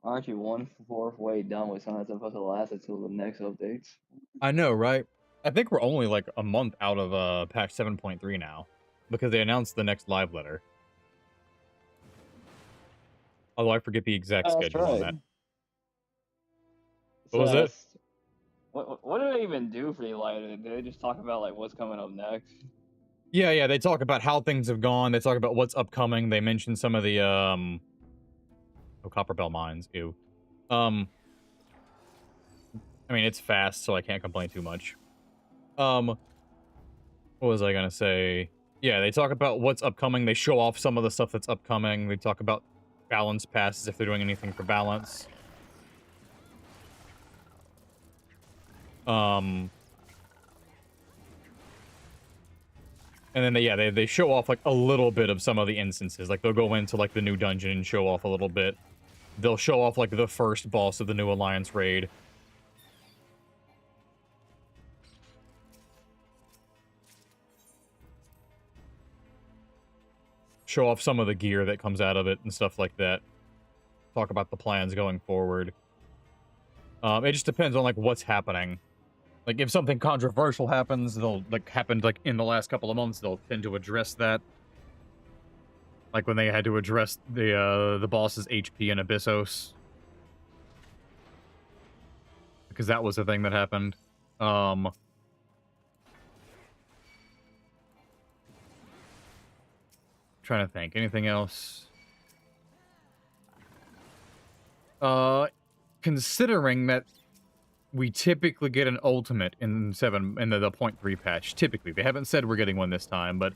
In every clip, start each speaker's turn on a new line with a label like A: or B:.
A: Aren't you one-fourth way done with something that's supposed to last until the next updates?
B: I know, right? I think we're only like a month out of patch 7.3 now because they announced the next live letter. Although I forget the exact
A: Oh, that's
B: schedule on
A: right.
B: that. What
A: So
B: was it?
A: that's what do they even do for Eli? Do they just talk about like what's coming up next?
B: Yeah, they talk about how things have gone. They talk about what's upcoming. They mention some of the oh, Copperbell mines. Ew. Um, I mean it's fast, so I can't complain too much. Um, what was I gonna say? Yeah, they talk about what's upcoming. They show off some of the stuff that's upcoming. They talk about balance passes if they're doing anything for balance. Um, and then they show off like a little bit of some of the instances. Like they'll go into like the new dungeon and show off a little bit. They'll show off like the first boss of the new Alliance raid. Show off some of the gear that comes out of it and stuff like that. Talk about the plans going forward. It just depends on like what's happening. Like if something controversial happens, they'll like happened like in the last couple of months, they'll tend to address that. Like when they had to address the boss's HP in Abyssos. Because that was the thing that happened. Trying to think. Anything else? Considering that we typically get an ultimate in the 0.3 patch. Typically. They haven't said we're getting one this time, but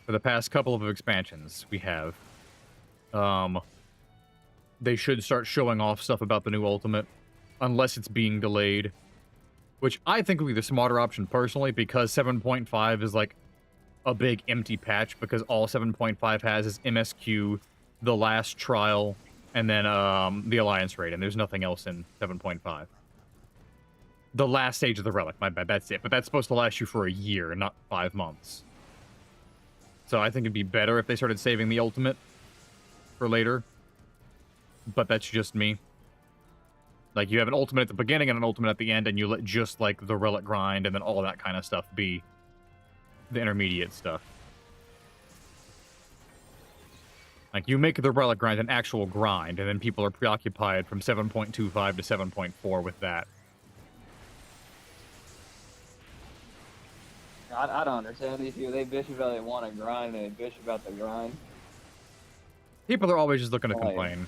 B: for the past couple of expansions, we have. They should start showing off stuff about the new ultimate, unless it's being delayed. Which I think would be the smarter option personally, because 7.5 is like a big empty patch, because all 7.5 has is MSQ, the last trial, and then the Alliance raid, and there's nothing else in 7.5. The last stage of the relic, my bad, that's it. But that's supposed to last you for a year, not 5 months. So I think it'd be better if they started saving the ultimate for later. But that's just me. Like, you have an ultimate at the beginning and an ultimate at the end, and you let just, like, the relic grind and then all that kind of stuff be the intermediate stuff. Like, you make the relic grind an actual grind, and then people are preoccupied from 7.25 to 7.4 with that.
A: I don't understand these people. They bitch about they want to grind, and they bitch about the grind.
B: People are always just looking to
A: I'm like,
B: complain.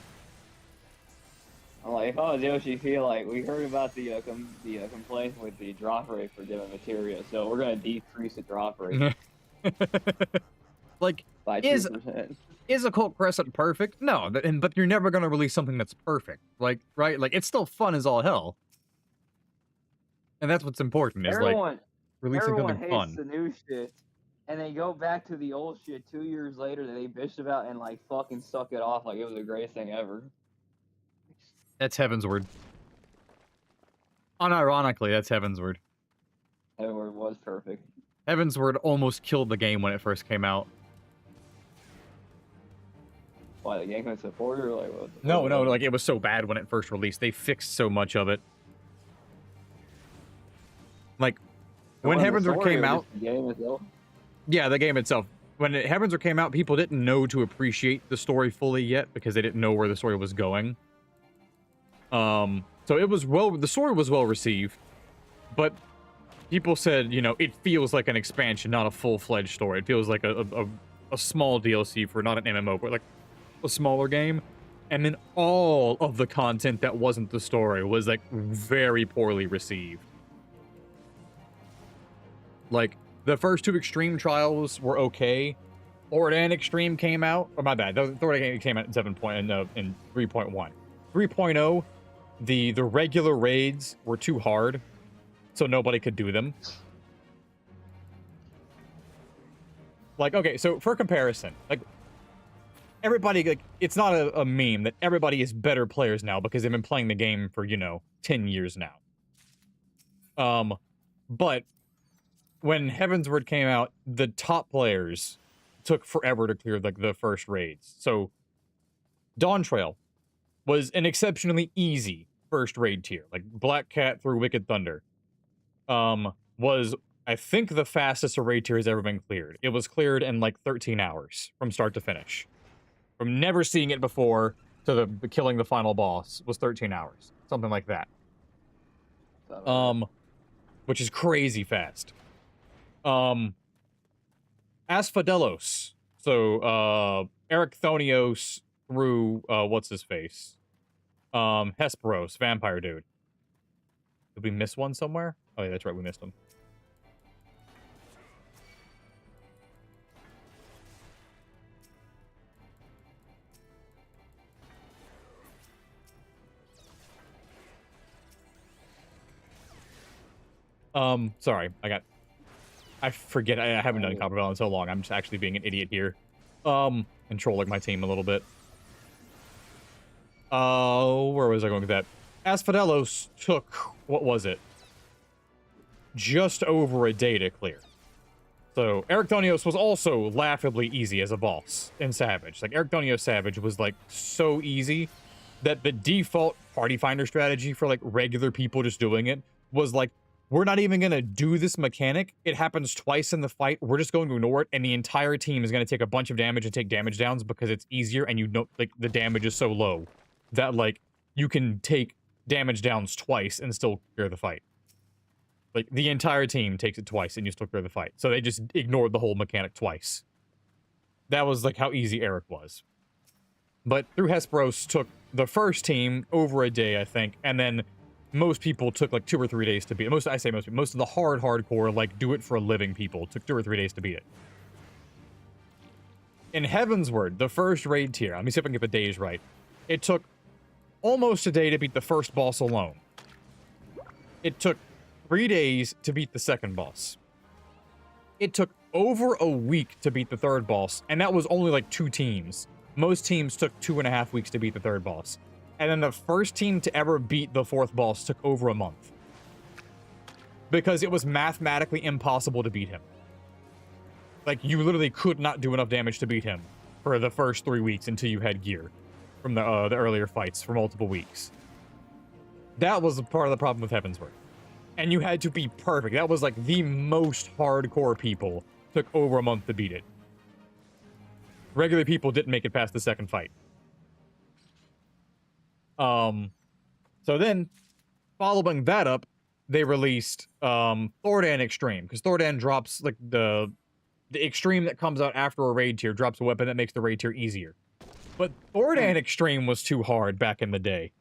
A: if I was Yoshi, feel like we heard about the complaints with the drop rate for given materia, so we're gonna decrease the drop rate
B: Like,
A: by 2%.
B: Is Occult Crescent perfect? No, but you're never gonna release something that's perfect. Like, right? Like, it's still fun as all hell. And that's what's important, is, like, releasing
A: Everyone
B: something
A: hates
B: fun.
A: the new shit, and they go back to the old shit 2 years later that they bitched about and like fucking suck it off like it was the greatest thing ever.
B: That's Heavensward. Unironically, that's Heavensward.
A: Edward was perfect.
B: Heavensward almost killed the game when it first came out.
A: Why the game couldn't support it or like what?
B: No, like, it was so bad when it first released. They fixed so much of it. Like, when Heavensward came out...
A: The game itself?
B: Yeah, the game itself. When Heavensward came out, people didn't know to appreciate the story fully yet, because they didn't know where the story was going. So it was the story was well received, but people said, you know, it feels like an expansion, not a full-fledged story. It feels like a small DLC for not an MMO, but like a smaller game. And then all of the content that wasn't the story was like very poorly received. Like, the first two Extreme trials were okay. Ordan Extreme came out. Oh, my bad. The Ordan came out in 3.1. 3.0, the regular raids were too hard, so nobody could do them. Like, okay, so for comparison, like, everybody, like, it's not a meme that everybody is better players now because they've been playing the game for, you know, 10 years now. But when Heavensward came out, the top players took forever to clear, like, the first raids. So, Dawn Trail, was an exceptionally easy first raid tier. Like Black Cat through Wicked Thunder was, I think, the fastest a raid tier has ever been cleared. It was cleared in like 13 hours from start to finish. From never seeing it before to the killing the final boss was 13 hours. Something like that. Which is crazy fast. Asphodelos. So, Ericthonios through, what's his face? Hesperos, vampire dude. Did we miss one somewhere? Oh yeah, that's right, we missed him. Sorry, I forget, I haven't done Copper Bell in so long, I'm just actually being an idiot here. And trolling my team a little bit. Where was I going with that? Asphodelos took, what was it? Just over a day to clear. So, Ericthonios was also laughably easy as a boss in Savage. Like, Ericthonios Savage was, like, so easy that the default party finder strategy for, like, regular people just doing it was, like, we're not even going to do this mechanic. It happens twice in the fight. We're just going to ignore it, and the entire team is going to take a bunch of damage and take damage downs because it's easier, and you know, like, the damage is so low that, like, you can take damage downs twice and still clear the fight. Like, the entire team takes it twice, and you still clear the fight. So they just ignored the whole mechanic twice. That was, like, how easy Eric was. But through Hesperos took the first team over a day, I think, and then most people took, like, 2 or 3 days to beat it. Most of the hardcore, like, do it for a living people took 2 or 3 days to beat it. In Heavensward, the first raid tier, let me see if I can get the days right. It took almost a day to beat the first boss alone. It took 3 days to beat the second boss. It took over a week to beat the third boss, and that was only like 2 teams. Most teams took 2.5 weeks to beat the third boss. And then the first team to ever beat the fourth boss took over a month. Because it was mathematically impossible to beat him. Like, you literally could not do enough damage to beat him for the first 3 weeks until you had gear from the earlier fights for multiple weeks. That was part of the problem with Heavensward. And you had to be perfect. That was like the most hardcore people took over a month to beat it. Regular people didn't make it past the second fight. So then, following that up, they released Thordan Extreme, because Thordan drops like the extreme that comes out after a raid tier drops a weapon that makes the raid tier easier. But Thordan Extreme was too hard back in the day.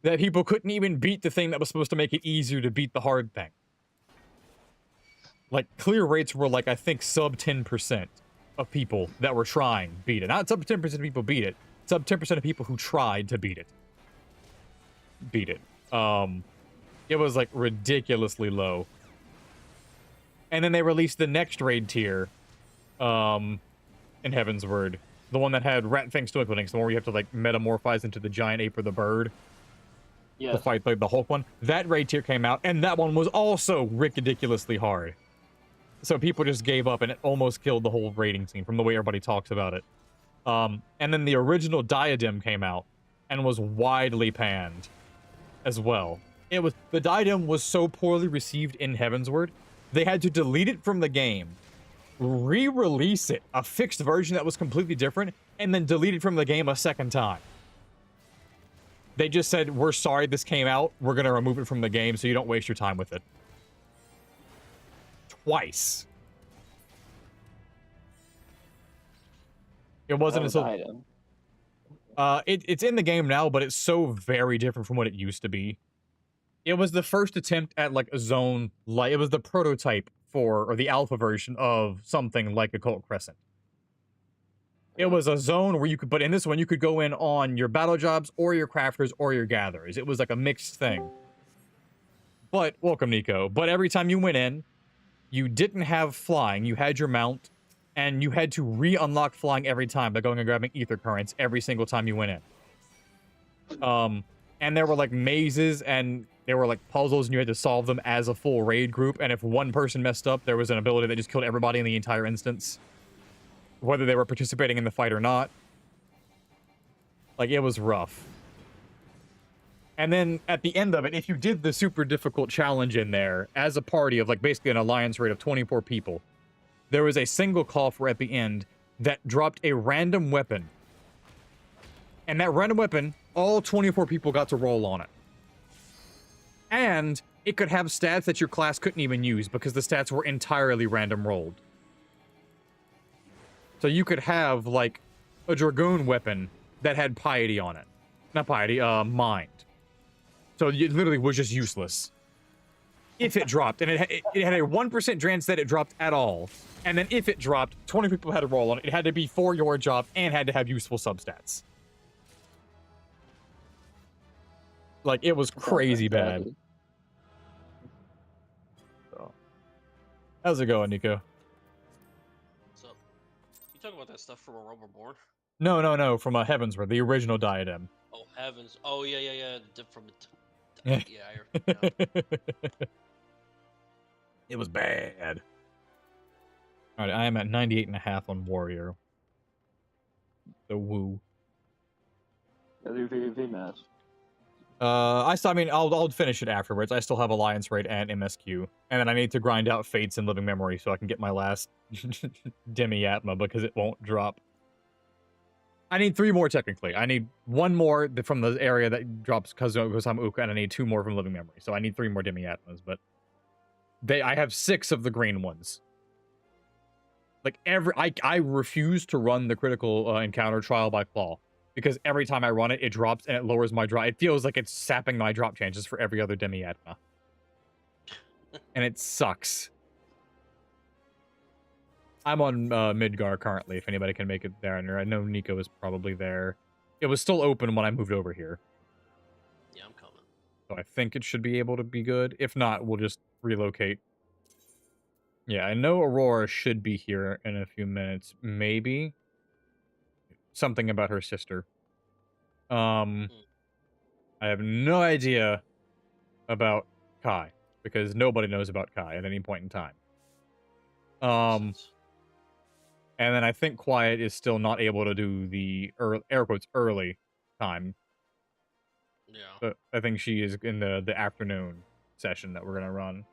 B: That people couldn't even beat the thing that was supposed to make it easier to beat the hard thing. Like, clear rates were like, I think, sub 10% of people that were trying beat it. Not sub 10% of people beat it. Sub 10% of people who tried to beat it. Beat it. It was, like, ridiculously low. And then they released the next raid tier, in Heavensward. The one that had Rat Fang Stomach Puddings, the one where you have to, like, metamorphize into the giant ape or the bird.
A: Yes.
B: To fight like the Hulk one. That raid tier came out, and that one was also ridiculously hard. So people just gave up, and it almost killed the whole raiding scene from the way everybody talks about it. And then the original Diadem came out, and was widely panned as well. The Diadem was so poorly received in Heavensward, they had to delete it from the game, re-release it, a fixed version that was completely different, and then delete it from the game a second time. They just said, we're sorry this came out, we're going to remove it from the game so you don't waste your time with it. Twice. It wasn't until... It's in the game now, but it's so very different from what it used to be. It was the first attempt at, like, a zone, like, it was the prototype for, or the alpha version of something like Occult Crescent. It was a zone where you could, but in this one, you could go in on your battle jobs, or your crafters, or your gatherers. It was like a mixed thing. But, welcome, Nico. But every time you went in, you didn't have flying, you had your mount, and you had to re-unlock flying every time by going and grabbing ether currents every single time you went in. And there were, like, mazes, and there were, like, puzzles, and you had to solve them as a full raid group, and if one person messed up, there was an ability that just killed everybody in the entire instance. Whether they were participating in the fight or not. Like, it was rough. And then at the end of it, if you did the super difficult challenge in there, as a party of, like, basically an alliance rate of 24 people, there was a single call for at the end that dropped a random weapon. And that random weapon, all 24 people got to roll on it. And it could have stats that your class couldn't even use because the stats were entirely random rolled. So you could have, like, a Dragoon weapon that had piety on it. Not piety, mind. So it literally was just useless. If it dropped, and it had a 1% chance that it dropped at all. And then if it dropped, 20 people had to roll on it. It had to be for your job and had to have useful substats. Like, it was crazy bad. So, how's it going, Nico?
C: What's up? You talking about that stuff from A Realm Reborn?
B: No, from Heavensward, the original diadem.
C: Oh, heavens. Oh, yeah. From the...
B: Yeah.
C: Yeah.
B: It was bad. Alright, I am at 98.5 on Warrior. So, woo.
A: Go do PvP match.
B: I mean, I'll finish it afterwards. I still have Alliance Raid and MSQ. And then I need to grind out Fates and Living Memory so I can get my last Demi-Atma because it won't drop. I need 3 more, technically. I need 1 more from the area that drops Kozama Uka, and I need 2 more from Living Memory. So I need 3 more Demi-Atmas, but... I have 6 of the green ones. Like, I refuse to run the critical encounter trial by Claw. Because every time I run it, it drops and it lowers my drop. It feels like it's sapping my drop chances for every other Demi-Atma. And it sucks. I'm on Midgar currently, if anybody can make it there. And I know Nico is probably there. It was still open when I moved over here.
C: Yeah, I'm coming.
B: So I think it should be able to be good. If not, we'll just relocate. Yeah, I know Aurora should be here in a few minutes. Maybe. Something about her sister. I have no idea about Kai. Because nobody knows about Kai at any point in time. And then I think Quiet is still not able to do the air quotes early time.
C: Yeah.
B: But I think she is in the afternoon session that we're gonna run.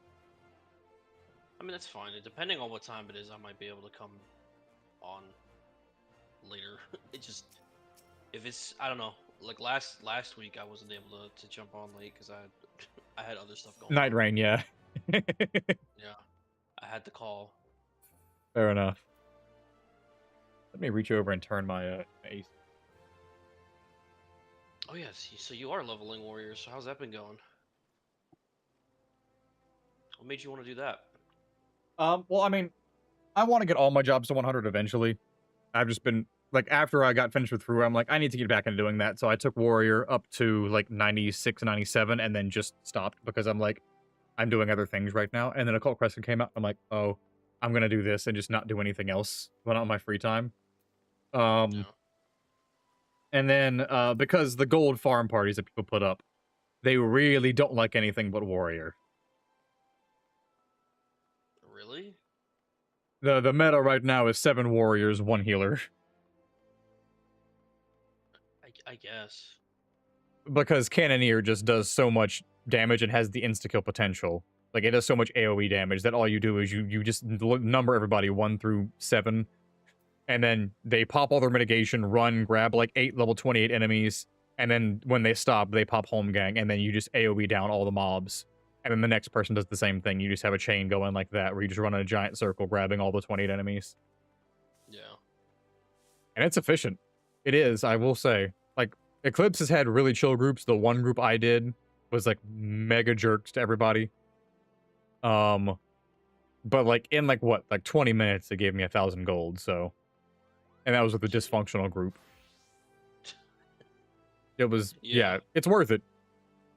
C: I mean, that's fine. Depending on what time it is, I might be able to come on later. It just, if it's, I don't know. Like last week, I wasn't able to jump on late because I had other stuff going.
B: Night Rain, yeah.
C: Yeah, I had to call.
B: Fair enough. Let me reach over and turn my AC.
C: Oh yes, so you are leveling warriors. So how's that been going? What made you want to do that?
B: Well, I mean, I want to get all my jobs to 100 eventually. I've just been, like, after I got finished with Through, I'm like, I need to get back into doing that. So I took Warrior up to, like, 96, 97, and then just stopped because I'm like, I'm doing other things right now. And then Occult Crescent came out. I'm like, oh, I'm going to do this and just not do anything else when on my free time.
C: Yeah.
B: And then, because the gold farm parties that people put up, they really don't like anything but Warrior.
C: Really?
B: The meta right now is 7 Warriors, 1 healer.
C: I guess.
B: Because Cannoneer just does so much damage and has the insta-kill potential. Like, it does so much AoE damage that all you do is you just number everybody 1 through 7. And then they pop all their mitigation, run, grab like 8 level 28 enemies. And then when they stop, they pop home gang. And then you just AoE down all the mobs. And then the next person does the same thing. You just have a chain going like that, where you just run in a giant circle, grabbing all the 28 enemies.
C: Yeah.
B: And it's efficient. It is, I will say. Like, Eclipse has had really chill groups. The one group I did was, like, mega jerks to everybody. But, like, in, like, what? Like, 20 minutes, it gave me 1,000 gold, so... And that was with the dysfunctional group. It was... Yeah, it's worth it.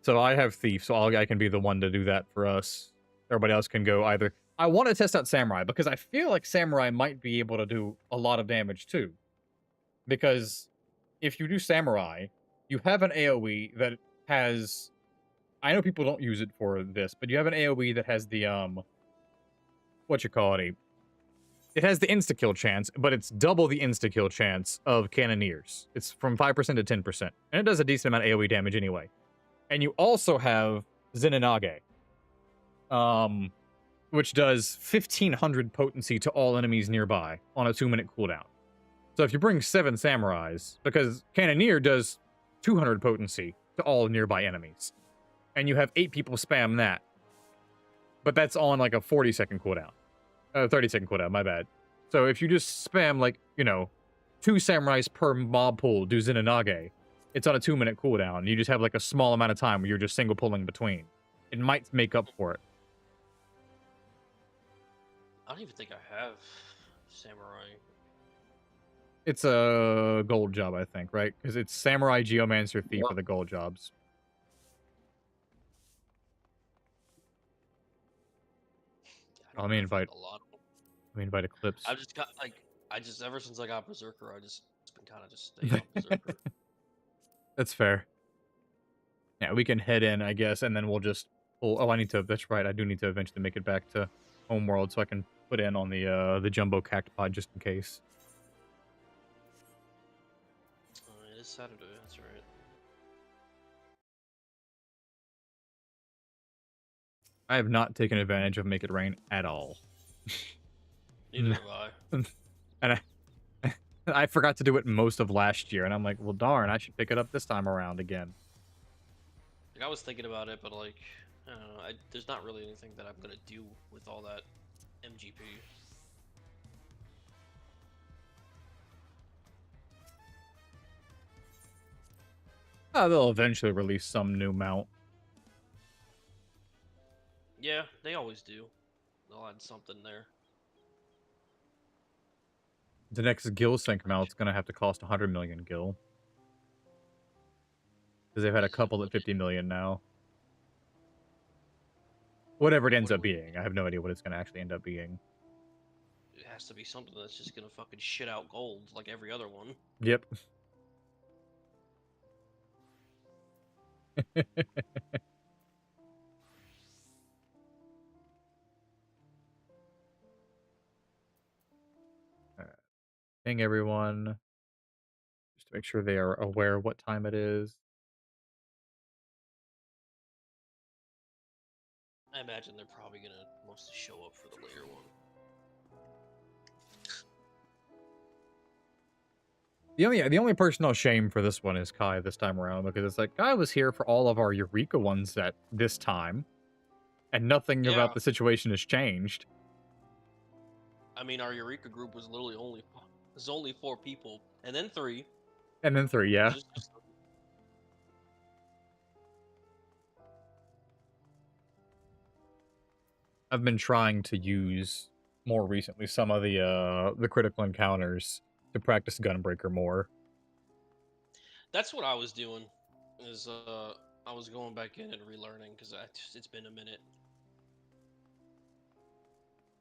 B: So I have Thief, so I can be the one to do that for us. Everybody else can go either. I want to test out Samurai, because I feel like Samurai might be able to do a lot of damage, too. Because if you do Samurai, you have an AoE that has... I know people don't use it for this, but you have an AoE that has the, it has the insta-kill chance, but it's double the insta-kill chance of Cannoneers. It's from 5% to 10%. And it does a decent amount of AoE damage anyway. And you also have Zenonage, which does 1500 potency to all enemies nearby on a 2-minute cooldown. So if you bring 7 samurais, because Cannoneer does 200 potency to all nearby enemies, and you have 8 people spam that, but that's on like a 40-second cooldown. 30-second cooldown, my bad. So if you just spam, like, you know, 2 samurais per mob pool do Zenonage, it's on a 2-minute cooldown. You just have like a small amount of time where you're just single pulling between. It might make up for it.
C: I don't even think I have Samurai.
B: It's a gold job, I think, right? Because it's Samurai, Geomancer, Thief for the gold jobs. Let me invite. Let me invite Eclipse.
C: I've just got like, ever since I got Berserker, it's been kind of just staying on Berserker.
B: That's fair. Yeah, we can head in, I guess, and then we'll just. Oh, I need to. That's right. I do need to eventually make it back to Homeworld so I can put in on the jumbo cactipod just in case.
C: It is Saturday. That's right.
B: I have not taken advantage of Make It Rain at all.
C: Neither have I.
B: And I forgot to do it most of last year, and I'm like, well, darn, I should pick it up this time around again.
C: Like, I was thinking about it, but like, I don't know. There's not really anything that I'm gonna do with all that MGP.
B: They'll eventually release some new mount.
C: Yeah, they always do. They'll add something there.
B: The next Gil Sync mount's gonna have to cost 100 million Gil. Because they've had a couple at 50 million now. Whatever it ends up being. I have no idea what it's gonna actually end up being.
C: It has to be something that's just gonna fucking shit out gold like every other one.
B: Yep. Ping everyone. Just to make sure they are aware of what time it is.
C: I imagine they're probably gonna mostly show up for the later one.
B: The only person I'll shame for this one is Kai this time around, because it's like, Kai was here for all of our Eureka ones at this time, and nothing about the situation has changed.
C: I mean, our Eureka group was literally only 4 people, and then 3.
B: And then 3, yeah. I've been trying to use more recently some of the critical encounters to practice Gunbreaker more.
C: That's what I was doing. Is I was going back in and relearning because it's been a minute.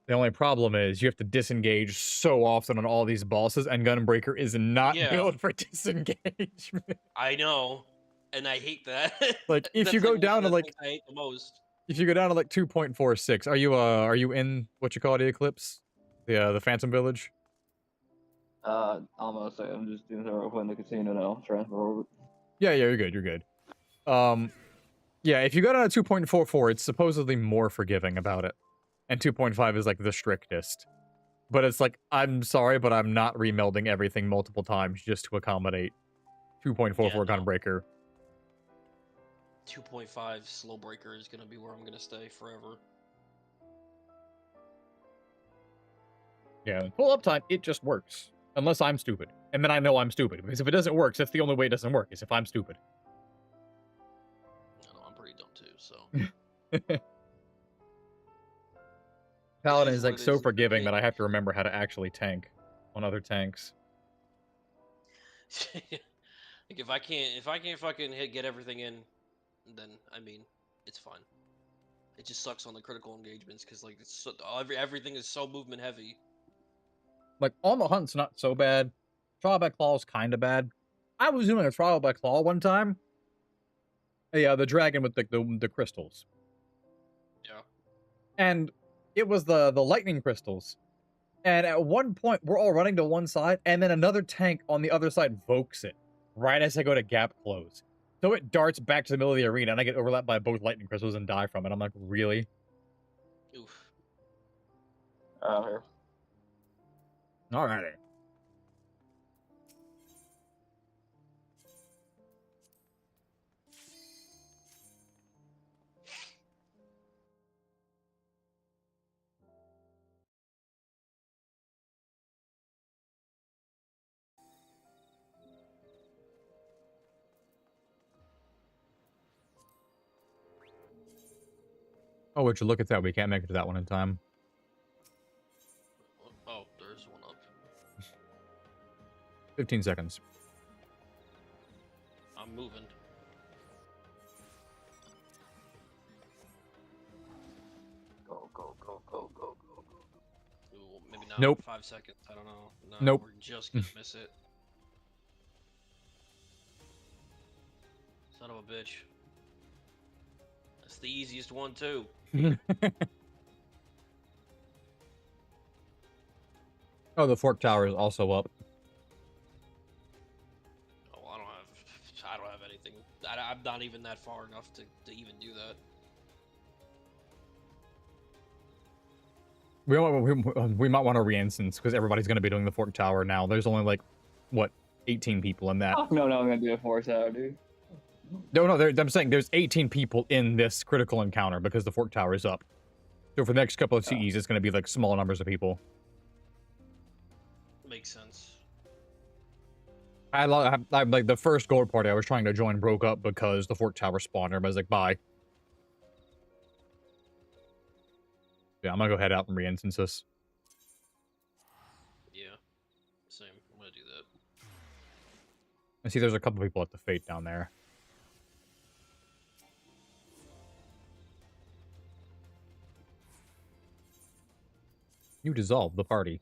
B: The only problem is you have to disengage so often on all these bosses, and Gunbreaker is not built for disengagement.
C: I know, and I hate that.
B: Like if you go down to like,
C: I hate the most.
B: If you go down to like 2.46, are you in what you call it, Eclipse? The Phantom Village?
A: Almost. I'm just doing the in the casino now. Transfer over.
B: Yeah, you're good. You're good. Yeah, if you go down to 2.44, it's supposedly more forgiving about it, and 2.5 is like the strictest. But it's like, I'm sorry, but I'm not remelding everything multiple times just to accommodate 2.44 Gunbreaker.
C: 2.5 slow breaker is gonna be where I'm gonna stay forever.
B: Yeah, full uptime, it just works. Unless I'm stupid. And then I know I'm stupid. Because if it doesn't work, that's the only way it doesn't work, is if I'm stupid.
C: No, I'm pretty dumb too, so.
B: Paladin is like so forgiving that I have to remember how to actually tank on other tanks.
C: Like if I can't fucking get everything in, then I mean, it's fine. It just sucks on the critical engagements because like everything is so movement heavy.
B: Like on the hunt's not so bad. Trial by Claw is kind of bad. I was doing a trial by Claw one time. Yeah, the dragon with the crystals.
C: Yeah.
B: And it was the lightning crystals. And at one point, we're all running to one side, and then another tank on the other side vokes it right as I go to gap close. So it darts back to the middle of the arena, and I get overlapped by both lightning crystals and die from it. I'm like, really?
C: Oof.
A: Here.
B: Alrighty. Oh, would you look at that? We can't make it to that one in time.
C: Oh, there's one up.
B: 15 seconds.
C: I'm moving.
A: Go, go, go, go, go, go, go.
C: Ooh, maybe not.
B: Nope.
C: 5 seconds. I don't know. No,
B: Nope.
C: We're just gonna miss it. Son of a bitch. That's the easiest one too.
B: Oh, the fork tower is also up.
C: Oh, I don't have anything. I'm not even that far enough to even do that.
B: We might want to re-instance because everybody's going to be doing the fork tower now. There's only like, what, 18 people in that.
A: Oh, no, I'm gonna do a 4-tower, dude.
B: No, I'm saying there's 18 people in this critical encounter because the fork tower is up. So for the next couple of CEs, it's going to be like small numbers of people.
C: Makes sense.
B: I like the first gold party I was trying to join broke up because the fork tower spawned. Everybody's like, bye. Yeah, I'm gonna go head out and re-instance this.
C: Yeah. Same. I'm gonna do that.
B: I see there's a couple people at the Fate down there. You dissolved the party.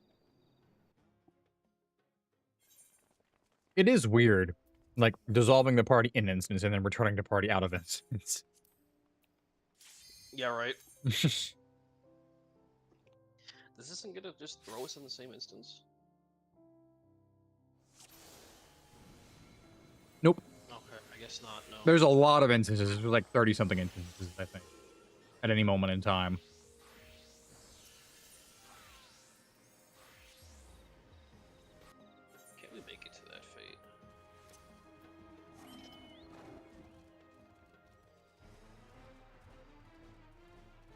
B: It is weird, like, dissolving the party in instance and then returning the party out of instance.
C: Yeah, right. This isn't gonna just throw us in the same instance.
B: Nope.
C: Okay, I guess not, no.
B: There's a lot of instances. There's like 30-something instances, I think, at any moment in time.
C: Can we make it to that fate?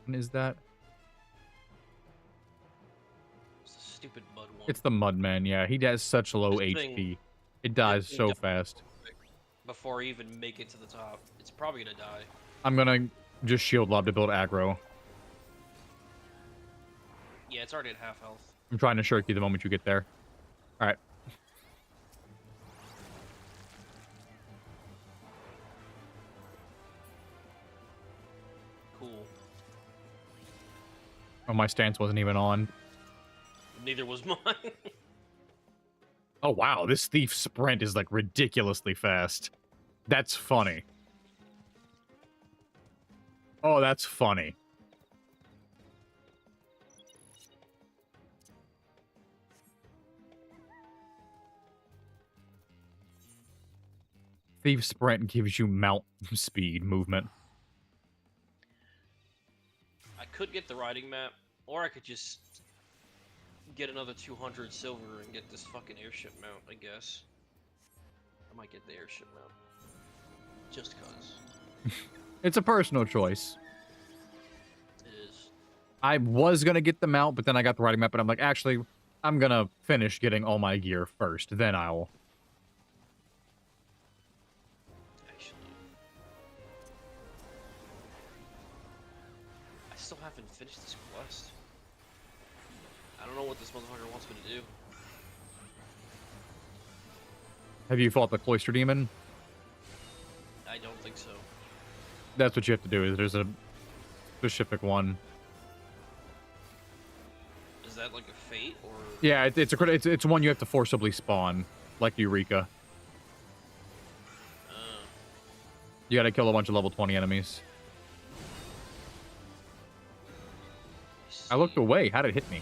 B: And is that?
C: It's the stupid mud one.
B: It's the Mudman, yeah. He has such low
C: This
B: HP.
C: thing-
B: It dies
C: this thing
B: so
C: dies
B: fast.
C: Before I even make it to the top. It's probably gonna die.
B: I'm gonna just shield lob to build aggro.
C: Yeah, it's already at half health.
B: I'm trying to shirk you the moment you get there. Alright.
C: Cool.
B: Oh, my stance wasn't even on.
C: Neither was mine.
B: Oh, wow. This thief sprint is, like, ridiculously fast. That's funny. Oh, that's funny. Thief sprint gives you mount speed movement.
C: I could get the riding map, or I could just get another 200 silver and get this fucking airship mount, I guess. I might get the airship mount. Just cause.
B: It's a personal choice.
C: It is.
B: I was gonna get the mount, but then I got the riding map, and I'm like, actually, I'm gonna finish getting all my gear first, then I'll...
C: Actually. I still haven't finished this quest. I don't know what this motherfucker wants me to do.
B: Have you fought the Cloister Demon?
C: I don't think so.
B: That's what you have to do, is there's a specific one.
C: Is that like a fate, or...?
B: Yeah, it's one you have to forcibly spawn, like Eureka. You gotta kill a bunch of level 20 enemies. I looked away. How'd it hit me?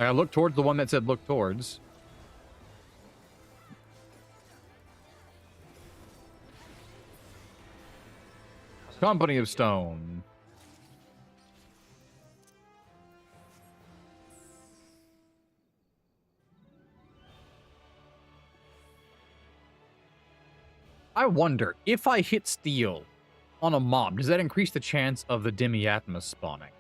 B: I looked towards the one that said look towards. Company of Stone. I wonder, if I hit steel on a mob, does that increase the chance of the Demiatmas spawning?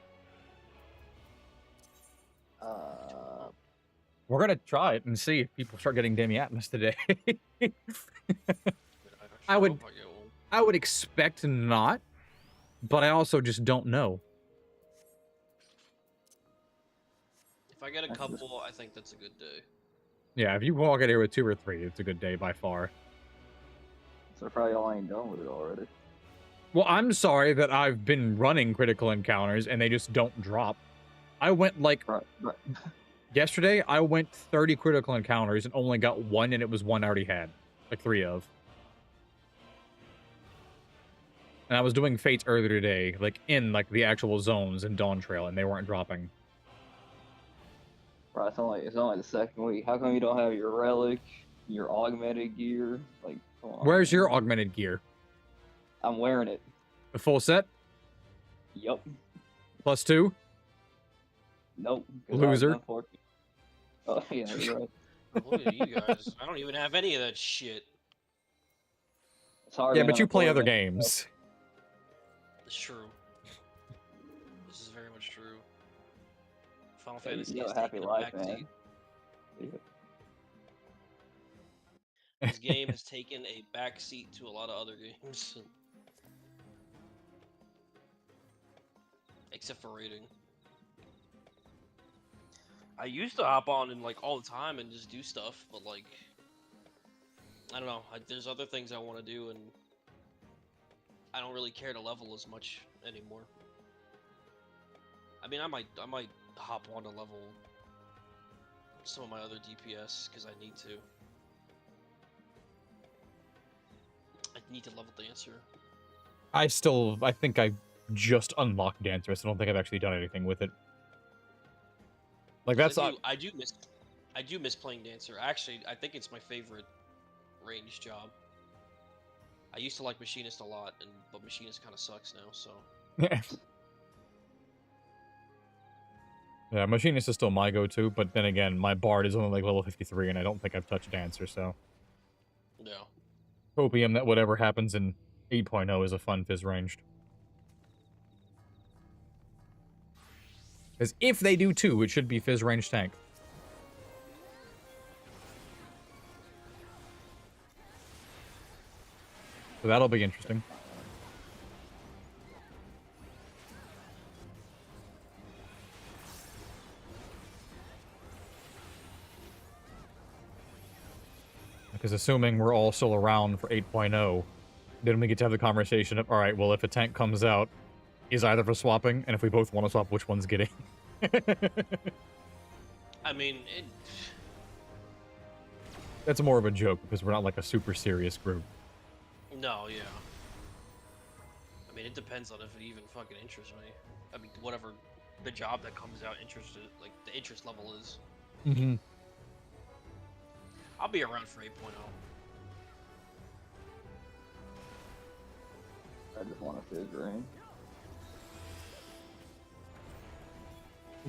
B: We're gonna try it and see if people start getting Demiatmas today. I would expect not, but I also just don't know.
C: If I get a couple, I think that's a good day.
B: Yeah, if you walk out here with 2 or 3, it's a good day by far.
A: So probably all ain't done with it already.
B: Well, I'm sorry that I've been running critical encounters and they just don't drop. I went like...
A: Right.
B: Yesterday, I went 30 critical encounters and only got 1, and it was 1 I already had. Like 3 of. And I was doing fates earlier today, like in like the actual zones in Dawn Trail, and they weren't dropping.
A: Right, it's only the second week. How come you don't have your relic, your augmented gear? Like, come on.
B: Where's your augmented gear?
A: I'm wearing it.
B: The full set?
A: Yup.
B: +2?
A: Nope.
B: Loser.
A: Oh, yeah, you're right.
C: Look at you guys. I don't even have any of that shit.
A: It's hard.
B: Yeah, but you play other games.
C: It's true. This is very much true. Final Fantasy is
A: happy
C: taking a
A: life,
C: backseat.
A: man.
C: This game has taken a backseat to a lot of other games. Except for raiding. I used to hop on and like all the time and just do stuff, but like I don't know. There's other things I want to do, and I don't really care to level as much anymore. I mean, I might hop on to level some of my other DPS because I need to. I need to level Dancer.
B: I think I just unlocked Dancer, so I don't think I've actually done anything with it. Like that's
C: I do miss playing Dancer. Actually, I think it's my favorite range job. I used to like Machinist a lot, but Machinist kind of sucks now. So
B: yeah, Machinist is still my go-to, but then again, my Bard is only like level 53, and I don't think I've touched Dancer, so
C: no.
B: Hopium that whatever happens in 8.0 is a fun Fizz ranged. Because if they do 2, it should be Fizz range tank. So that'll be interesting. Because assuming we're all still around for 8.0, then we get to have the conversation of, alright, well, if a tank comes out, is either for swapping, and if we both want to swap, which one's getting?
C: I mean,
B: That's more of a joke, because we're not like a super serious group.
C: no, yeah. I mean, it depends on if it even fucking interests me. I mean, whatever the job that comes out interested, like, the interest level is.
B: Mm-hmm.
C: I'll be around for 8.0.
A: I just want a Fizz range.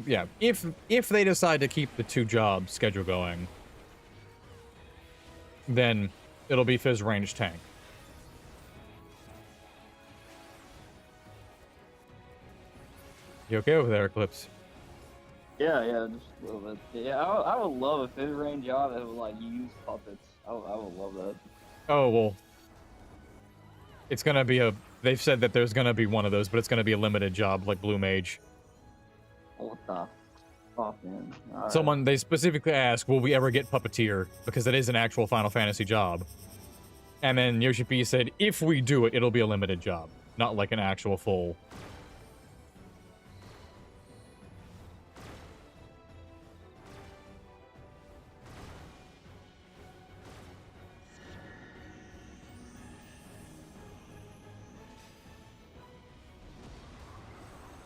B: Yeah, if they decide to keep the 2-job schedule going, then it'll be Fizz range tank. You okay over there, Eclipse?
A: Yeah, just a little bit. Yeah, I would love a Fizz range job that would like use puppets. I would love that.
B: Oh, well. It's gonna be a... They've said that there's gonna be one of those, but it's gonna be a limited job, like Blue Mage.
A: What the fuck, man? All
B: Someone, they specifically asked, will we ever get Puppeteer? Because it is an actual Final Fantasy job. And then Yoshi P said, if we do it, it'll be a limited job. Not like an actual full...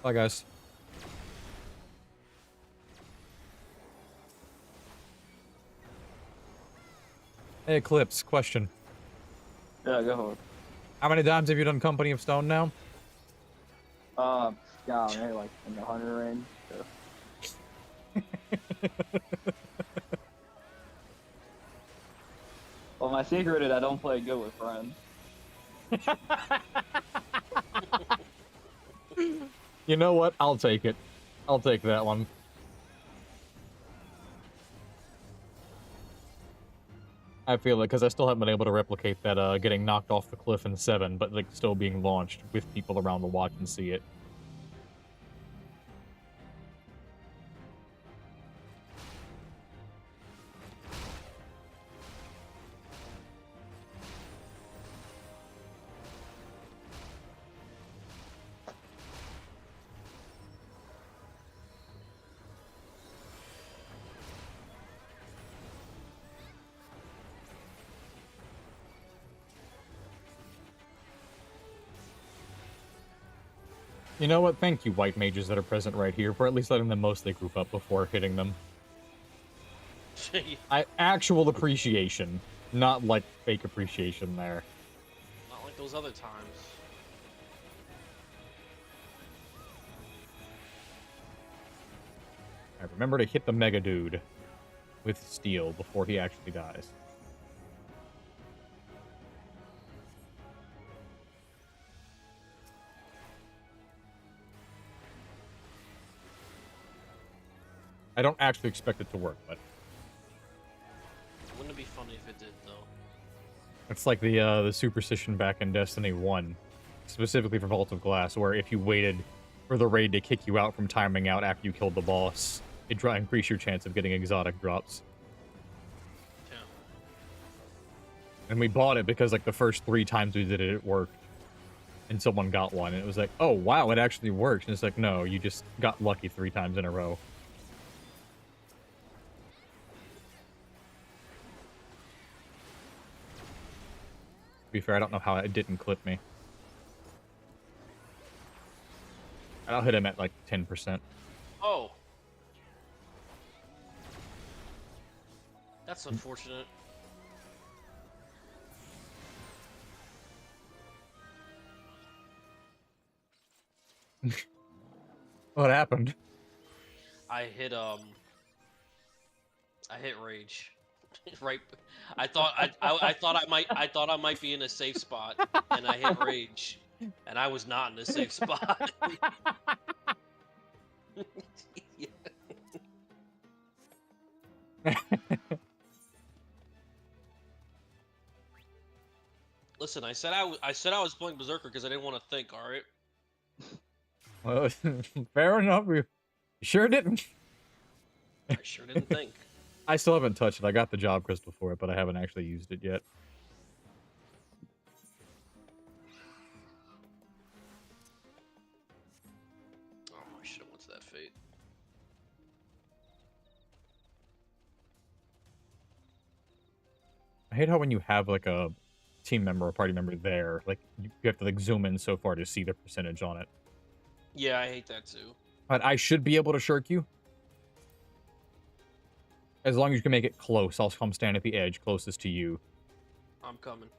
B: Bye, guys. Hey, Eclipse, question.
A: Yeah, go for it.
B: How many times have you done Company of Stone now?
A: Yeah, maybe like in the 100 range. So. Well, my secret is I don't play good with friends.
B: You know what? I'll take it. I'll take that one. I feel it, because I still haven't been able to replicate that, getting knocked off the cliff in 7, but, like, still being launched with people around to watch and see it. You know what? Thank you, white mages that are present right here, for at least letting them mostly group up before hitting them. Actual appreciation, not like fake appreciation there.
C: Not like those other times.
B: Alright, remember to hit the mega dude with steel before he actually dies. I don't actually expect it to work, but
C: Wouldn't it be funny if it did, though?
B: it's like the superstition back in Destiny 1, specifically for Vault of Glass, where if you waited for the raid to kick you out from timing out after you killed the boss, it'd increase your chance of getting exotic drops.
C: Yeah.
B: And we bought it because, like, the first 3 times we did it, it worked. And someone got one, and it was like, oh, wow, it actually works. And it's like, no, you just got lucky 3 times in a row. To be fair, I don't know how it didn't clip me. I'll hit him at, like, 10%.
C: Oh! That's unfortunate.
B: What happened?
C: I hit rage. Right. I thought I might be in a safe spot, and I hit rage, and I was not in a safe spot. Yeah. Listen, I said I was playing Berserker because I didn't want to think. All right.
B: Well, fair enough. You sure didn't.
C: I sure didn't think.
B: I still haven't touched it. I got the job crystal for it, but I haven't actually used it yet.
C: Oh, I should have went to that fate.
B: I hate how when you have, like, a team member or party member there, like, you have to, like, zoom in so far to see the percentage on it.
C: Yeah, I hate that too.
B: But I should be able to shirk you. As long as you can make it close, I'll come stand at the edge closest to you.
C: I'm coming.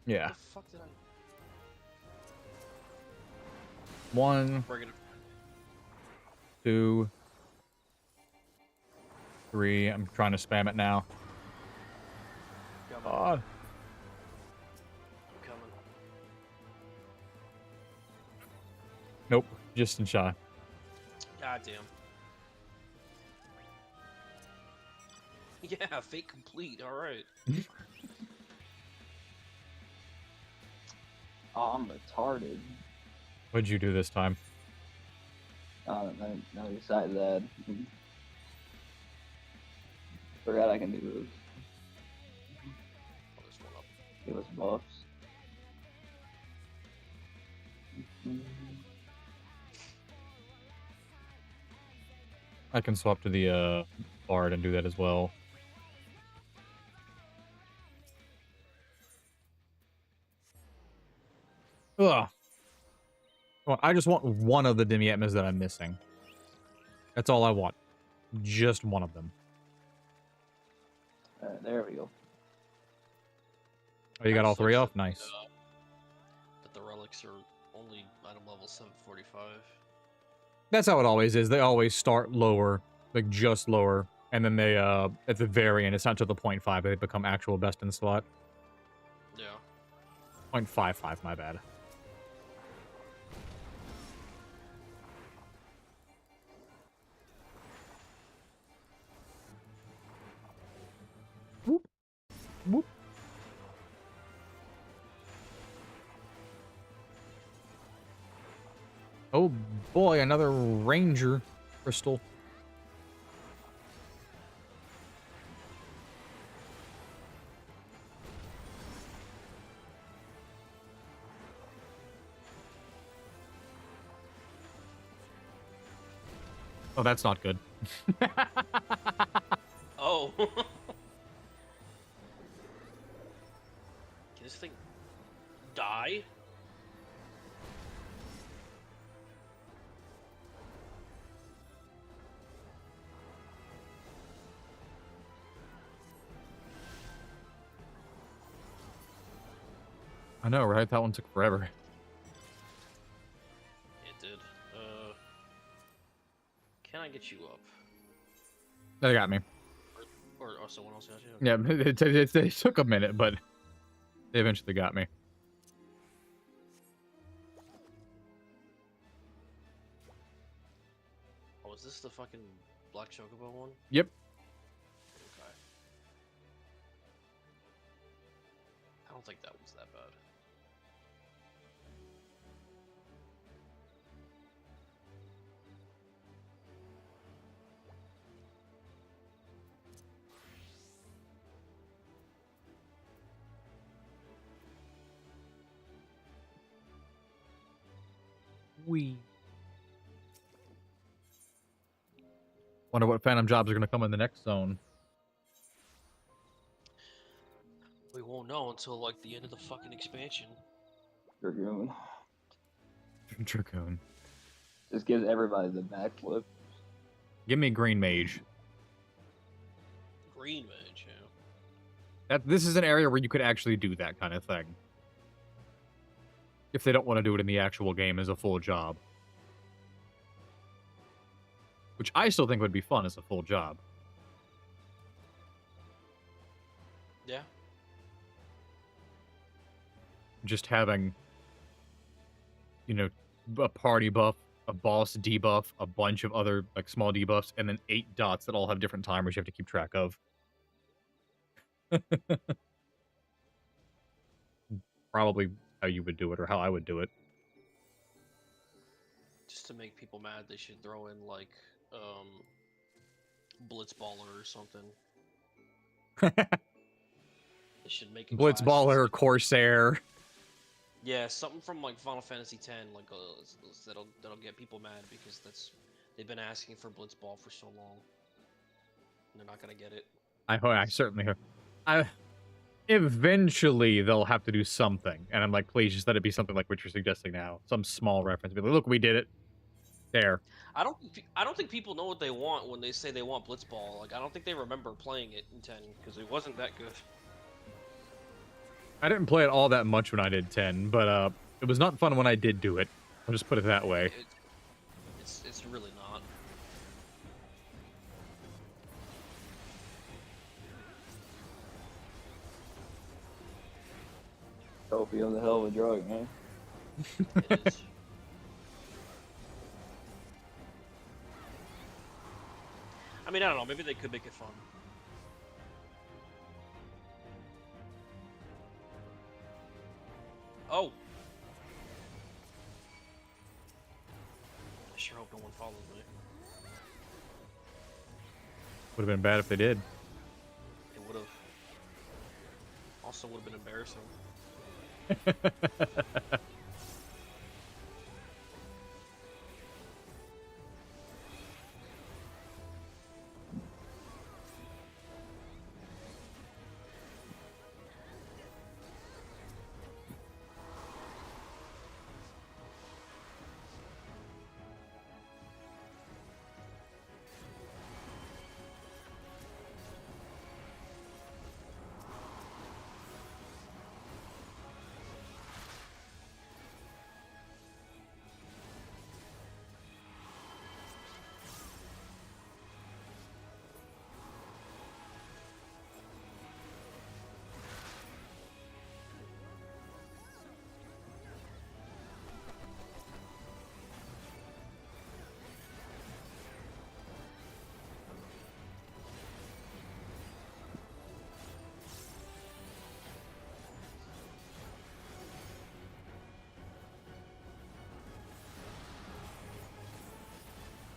B: Yeah.
C: What the fuck did I...
B: 1,
C: Bring it.
B: 2, 3. I'm trying to spam it now.
C: Coming.
B: God.
C: I'm coming.
B: Nope. Just in shy.
C: God damn. Yeah, fate complete. All right.
A: Oh, I'm retarded.
B: What'd you do this time?
A: No, besides that. Forgot I can do this.
C: Pull this one up.
A: Give us buffs.
B: I can swap to the Bard and do that as well. Ugh. Well, I just want one of the Demi-Atmas that I'm missing. That's all I want. Just one of them.
A: There we go.
B: Oh, you got
C: Kinda
B: all three
C: sucks
B: off? Nice.
C: that the relics are only item level 745.
B: That's how it always is. They always start lower, like just lower, and then they at the very end, it's not to the 0.5, they become actual best in slot.
C: Yeah.
B: 0.55, my bad. Whoop. Whoop. Oh boy, another ranger crystal. Oh, that's not good.
C: Oh. Can this thing die?
B: I know, right? That one took forever.
C: It did. Can I get you up?
B: They got me.
C: Or someone else got you?
B: Yeah, it took a minute, but they eventually got me.
C: Oh, is this the fucking Black Chocobo one?
B: Yep.
C: Okay. I don't think that was that bad.
B: Wonder what Phantom jobs are gonna come in the next zone.
C: We won't know until like the end of the fucking expansion.
A: Dragoon.
B: Dracoon.
A: Just gives everybody the backflip.
B: Give me Green Mage.
C: Green Mage, yeah.
B: This is an area where you could actually do that kind of thing. If they don't want to do it in the actual game as a full job. Which I still think would be fun as a full job.
C: Yeah.
B: Just having, you know, a party buff, a boss debuff, a bunch of other, like, small debuffs, and then 8 dots that all have different timers you have to keep track of. Probably how you would do it, or how I would do it.
C: Just to make people mad, they should throw in like Blitzballer or something. They should make a class
B: Blitzballer,
C: like,
B: Corsair.
C: yeah, something from like Final Fantasy X, like that'll get people mad because they've been asking for Blitzball for so long. And they're not gonna get it.
B: I certainly have. Eventually, they'll have to do something, and I'm like, please, just let it be something like what you're suggesting now. Some small reference. Be like, look, we did it. There.
C: I don't think people know what they want when they say they want Blitzball. Like I don't think they remember playing it in 10 because it wasn't that good.
B: I didn't play it all that much when I did 10, but it was not fun when I did do it. I'll just put it that way.
C: It's really not.
A: Opium's a hell of a drug, man.
C: It is. I mean, I don't know. Maybe they could make it fun. Oh! I sure hope no one follows me.
B: Would have been bad if they did.
C: It would have. Also would have been embarrassing.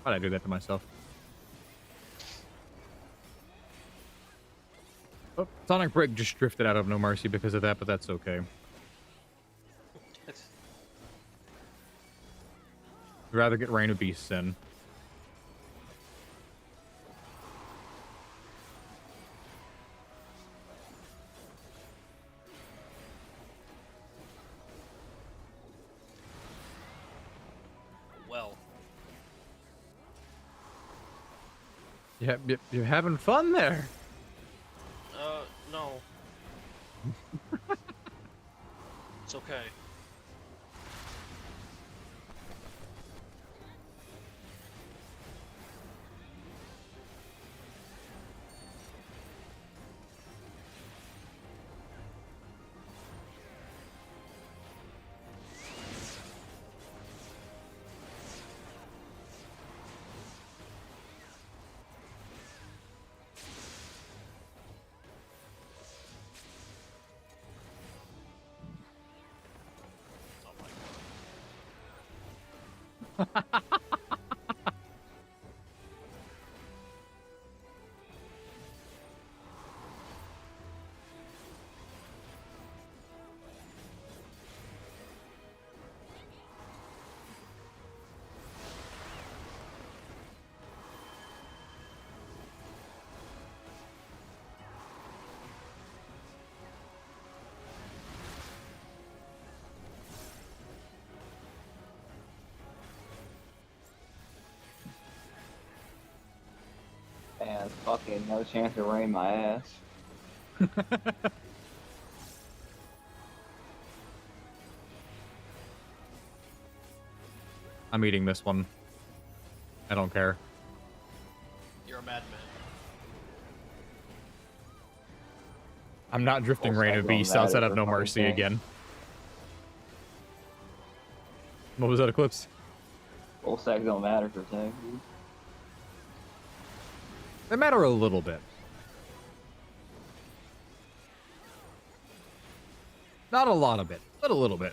B: Why'd I do that to myself? Oh, Sonic Break just drifted out of No Mercy because of that, but that's okay. I'd rather get Rain of Beasts in.
C: Well.
B: Yeah, you're having fun there.
C: No. It's okay.
A: And fucking no chance to rain my ass.
B: I'm eating this one. I don't care.
C: You're a madman.
B: I'm not drifting
A: Full
B: Rain of
A: cycle
B: Beasts outside of
A: matter
B: No
A: for
B: Mercy
A: fighting.
B: again. What was that, Eclipse?
A: Full sex don't matter for tank.
B: They matter a little bit. Not a lot of it, but a little bit.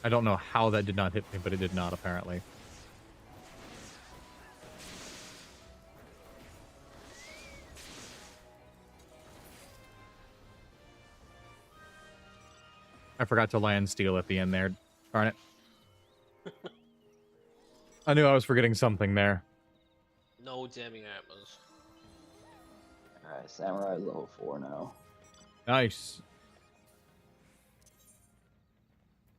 B: I don't know how that did not hit me, but it did not, apparently. I forgot to land steel at the end there. Darn it. I knew I was forgetting something there.
C: No damning Atlas.
A: Alright, Samurai's level 4 now.
B: Nice.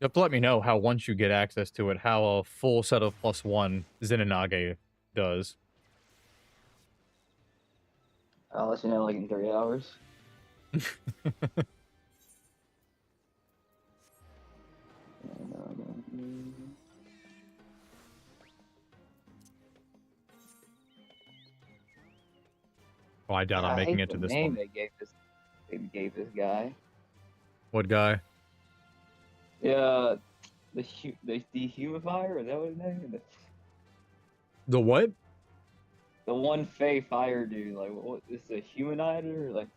B: You have to let me know how, once you get access to it, how a full set of +1 Zenonage does.
A: I'll let you know like in 3 hours.
B: Oh, I doubt I'm
A: I
B: making
A: hate
B: it to
A: the
B: this
A: name
B: one.
A: they gave this guy.
B: What guy?
A: Yeah, the dehumidifier, is that what his name is?
B: The what?
A: The one Fey fire dude, like what is a humanizer? Like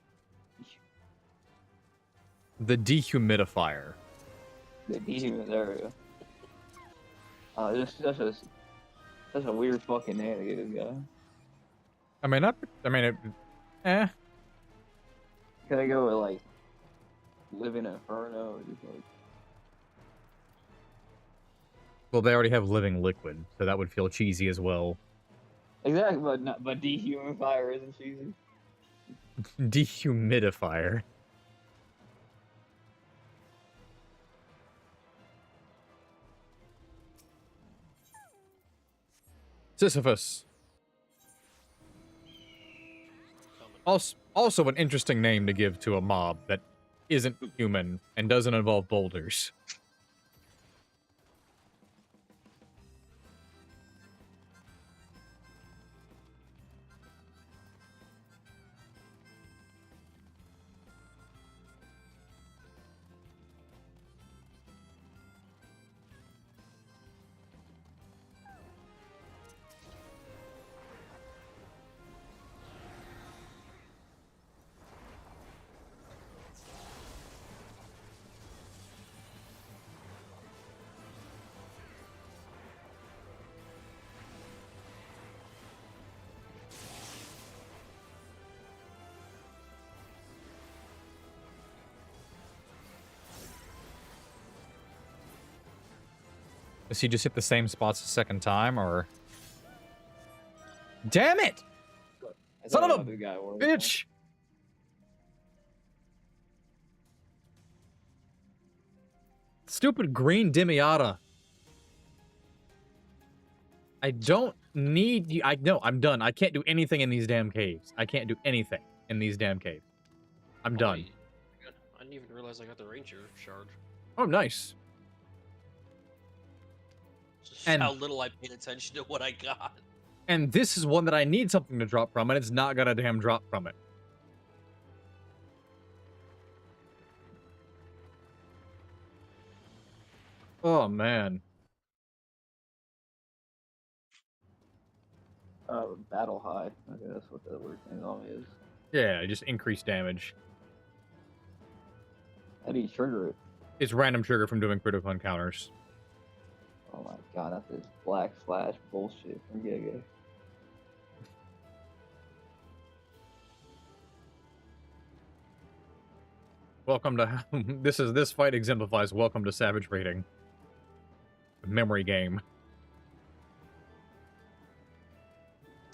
B: The dehumidifier.
A: the dehumidifier. Just such a weird fucking name to get this guy.
B: I mean, eh.
A: Can I go with like Living Inferno? Or just like
B: Well, they already have living liquid, so that would feel cheesy as well.
A: exactly, but dehumidifier isn't cheesy.
B: Dehumidifier. Sisyphus. Also an interesting name to give to a mob that isn't human and doesn't involve boulders. Does he just hit the same spots a second time, or? Damn it!
A: I
B: Son
A: thought
B: of a
A: the guy was,
B: bitch! Stupid green Demiata. I don't need you. No, I'm done. I can't do anything in these damn caves. I can't do anything in these damn caves. I'm done.
C: Wait, I didn't even realize I got the ranger shard.
B: Oh, nice.
C: Just
B: And-
C: how little I paid attention to what I got.
B: And this is one that I need something to drop from, and it's not gonna damn drop from it. Oh, man.
A: Battle high. Okay, that's what the word thing on is.
B: Yeah, just increased damage.
A: How do you trigger it?
B: It's random trigger from doing critical encounters.
A: Oh my god, that's this black slash bullshit from Giga.
B: Welcome to this fight exemplifies welcome to Savage Raiding. Memory game.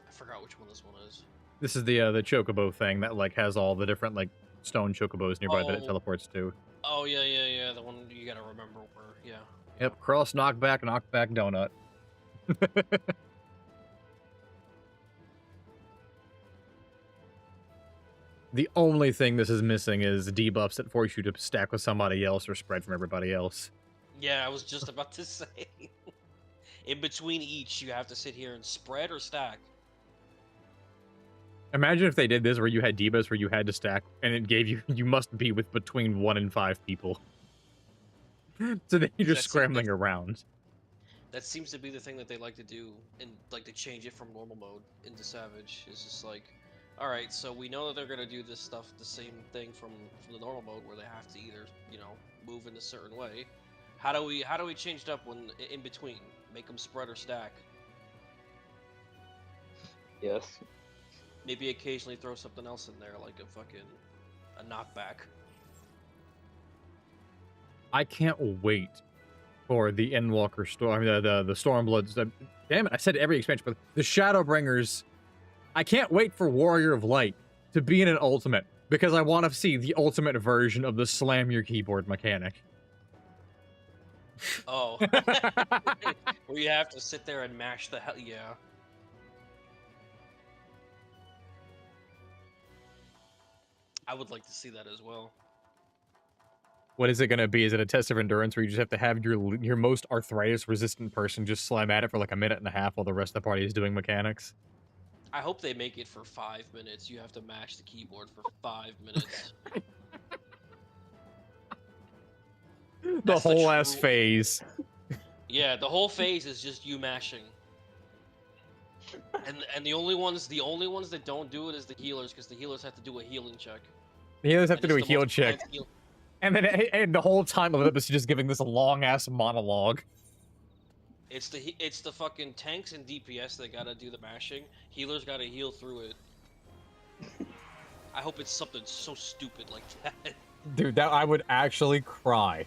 C: I forgot which one this one is.
B: This is the chocobo thing that like has all the different like stone chocobos nearby that it
C: Oh.
B: teleports to.
C: Oh yeah. The one you gotta remember where. Yeah.
B: Yep, cross knockback donut. The only thing this is missing is debuffs that force you to stack with somebody else or spread from everybody else.
C: Yeah, I was just about to say. In between each, you have to sit here and spread or stack.
B: Imagine if they did this where you had debuffs where you had to stack and it gave you must be with between 1 and 5 people. So then you're just scrambling around.
C: That seems to be the thing that they like to do, and like to change it from normal mode into Savage. Is just like, all right, so we know that they're gonna do this stuff, the same thing from the normal mode, where they have to either, you know, move in a certain way. How do we change it up when in between? Make them spread or stack?
A: Yes.
C: Maybe occasionally throw something else in there, like a knockback.
B: I can't wait for the Endwalker Storm, the Stormbloods. Damn it, I said every expansion, but the Shadowbringers. I can't wait for Warrior of Light to be in an ultimate, because I want to see the ultimate version of the slam your keyboard mechanic.
C: Oh. Where you have to sit there and mash the hell, yeah. I would like to see that as well.
B: What is it going to be? Is it a test of endurance where you just have to have your most arthritis-resistant person just slam at it for like a minute and a half while the rest of the party is doing mechanics?
C: I hope they make it for 5 minutes. You have to mash the keyboard for 5 minutes.
B: The whole ass phase.
C: Yeah, the whole phase is just you mashing. And the only ones that don't do it is the healers, because the healers have to do a healing check.
B: The healers have
C: And
B: to do a
C: it's the
B: heal
C: most
B: check.
C: intense heal-
B: And then and the whole time Olympus is just giving this long-ass monologue.
C: It's the fucking tanks and DPS that gotta do the mashing. Healers gotta heal through it. I hope it's something so stupid like that.
B: Dude, that I would actually cry.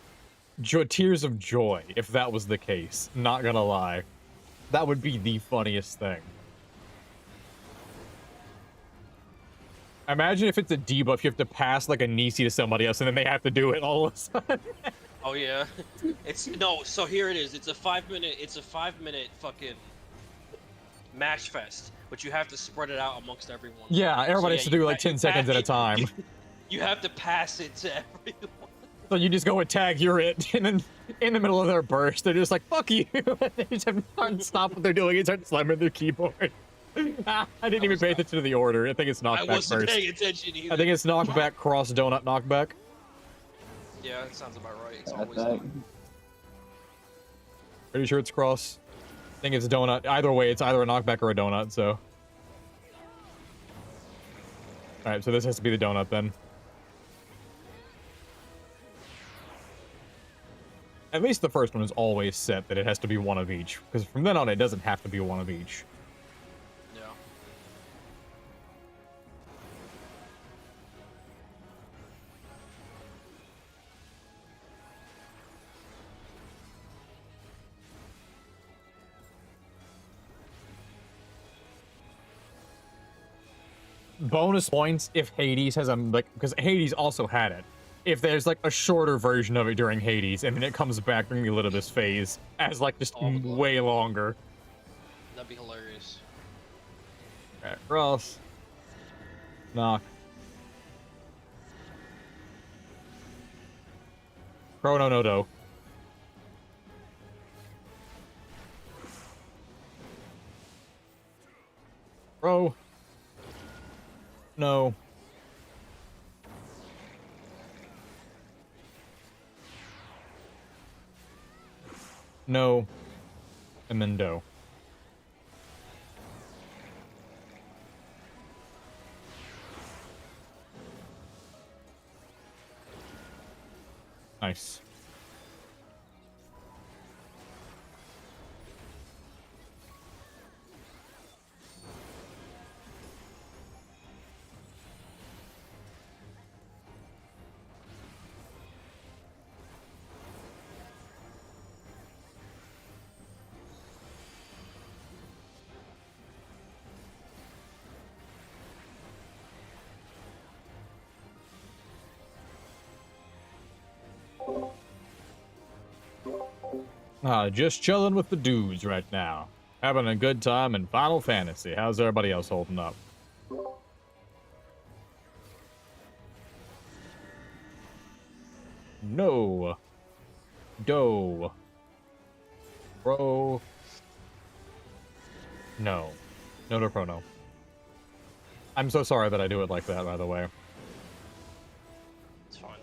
B: Tears of joy if that was the case. Not gonna lie. That would be the funniest thing. Imagine if it's a debuff, you have to pass like a Nisi to somebody else and then they have to do it all of a sudden.
C: Oh yeah, so here it is. It's a 5 minute fucking mash fest, but you have to spread it out amongst everyone.
B: Yeah, everybody has to do like 10 seconds at a time.
C: You have to pass it to everyone.
B: So you just go attack, you're it, and then in the middle of their burst, they're just like, fuck you! They just have to stop what they're doing and start slamming their keyboard. I didn't even pay attention to the order. I think it's knockback
C: I wasn't
B: first.
C: paying attention either.
B: I think it's knockback, cross, donut, knockback.
C: Yeah, that sounds about right. It's
A: I
C: always
A: think.
B: Pretty sure it's cross. I think it's donut. Either way, it's either a knockback or a donut, so. Alright, so this has to be the donut then. At least the first one is always set that it has to be one of each, because from then on it doesn't have to be one of each.
C: Yeah.
B: bonus points if Hades has a, like, because Hades also had it. If there's, like, a shorter version of it during Hades, and then it comes back during the Elidibus phase as, like, just way longer.
C: That'd be hilarious.
B: Alright, Ross. Knock. Chrono no do. Bro. No. No. And then do. Nice. Just chilling with the dudes right now. Having a good time in Final Fantasy. How's everybody else holding up? No. Do. Pro. No. No to Chrono. I'm so sorry that I do it like that, by the way.
C: It's fine.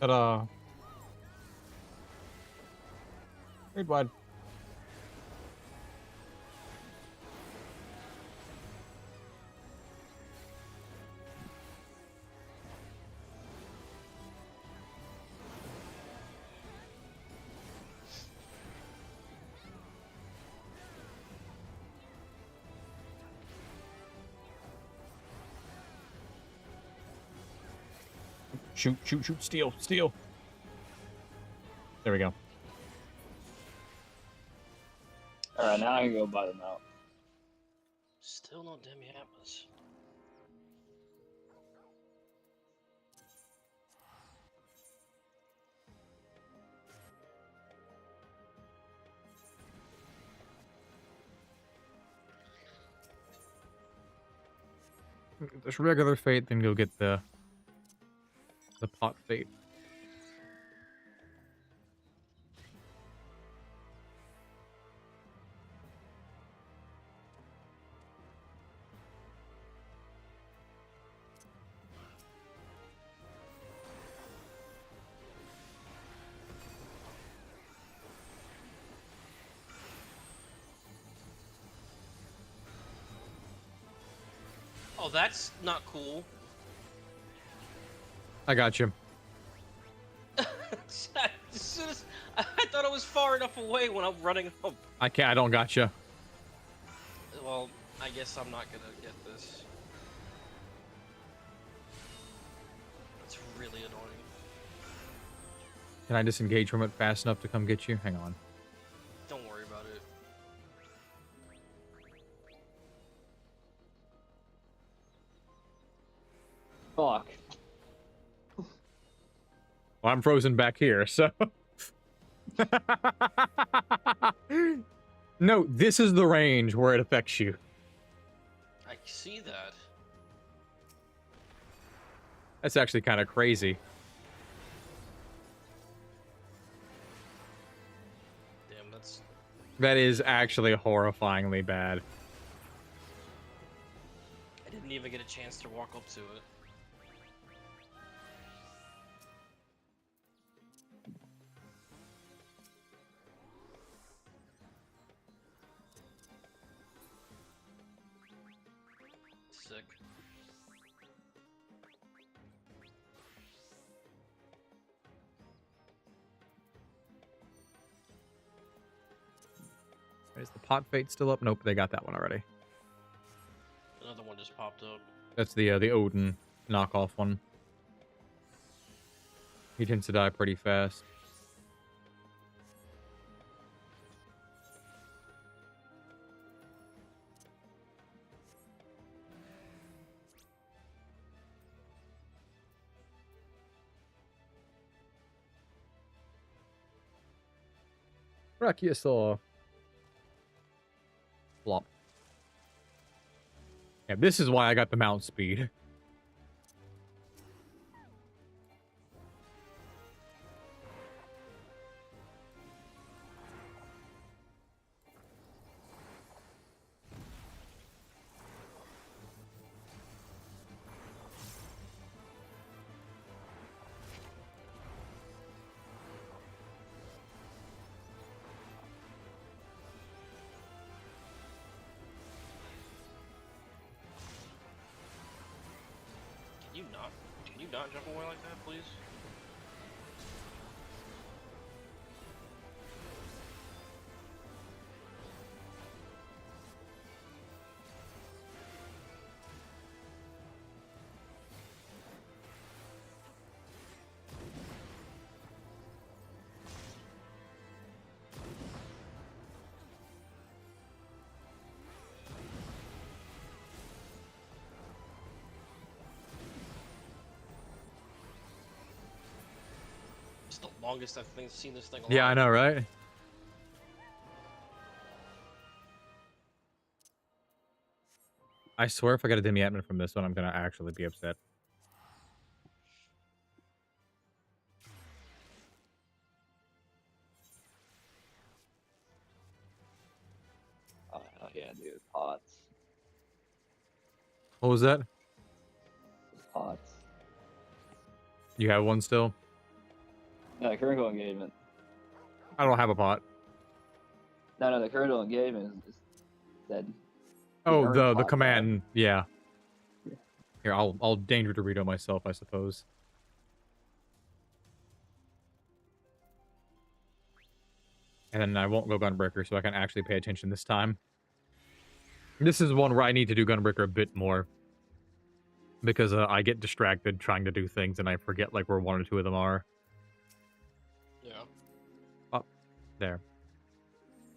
B: Ta-da. Read wide. Shoot, shoot, shoot, steal, steal. There we go.
A: Alright, now I can go buy them out.
C: Still no Demi-Atlas.
B: This regular fate, then go get the pot fate.
C: Oh, that's not cool.
B: I got you.
C: As soon as I thought I was far enough away when I'm running up.
B: I don't got you.
C: Well, I guess I'm not gonna get this. It's really annoying.
B: Can I disengage from it fast enough to come get you? Hang on.
C: Don't worry about it.
A: Fuck.
B: Well, I'm frozen back here, so... No, this is the range where it affects you.
C: I see that.
B: That's actually kind of crazy.
C: Damn, that's...
B: That is actually horrifyingly bad.
C: I didn't even get a chance to walk up to it. Sick.
B: Is the pot fate still up? Nope, they got that one already.
C: Another one just popped up.
B: That's the Odin knockoff one. He tends to die pretty fast. Brachiosaur. Flop. Yeah, this is why I got the mount speed.
C: Can you not jump away like that, please? It's the longest I've seen this thing alive.
B: Yeah, I know, right? I swear if I get a demi-admin from this one, I'm gonna actually be upset.
A: Oh yeah, dude, pots.
B: What was that?
A: Pots.
B: You have one still?
A: No, critical engagement.
B: I don't have a pot.
A: No, the critical engagement is dead.
B: Oh,
A: earned
B: the
A: pot
B: command, yeah.
A: Yeah.
B: Here, I'll danger Dorito myself, I suppose. And then I won't go Gunbreaker, so I can actually pay attention this time. This is one where I need to do Gunbreaker a bit more. Because I get distracted trying to do things, and I forget, like, where one or two of them are.
C: Yeah.
B: Up. There.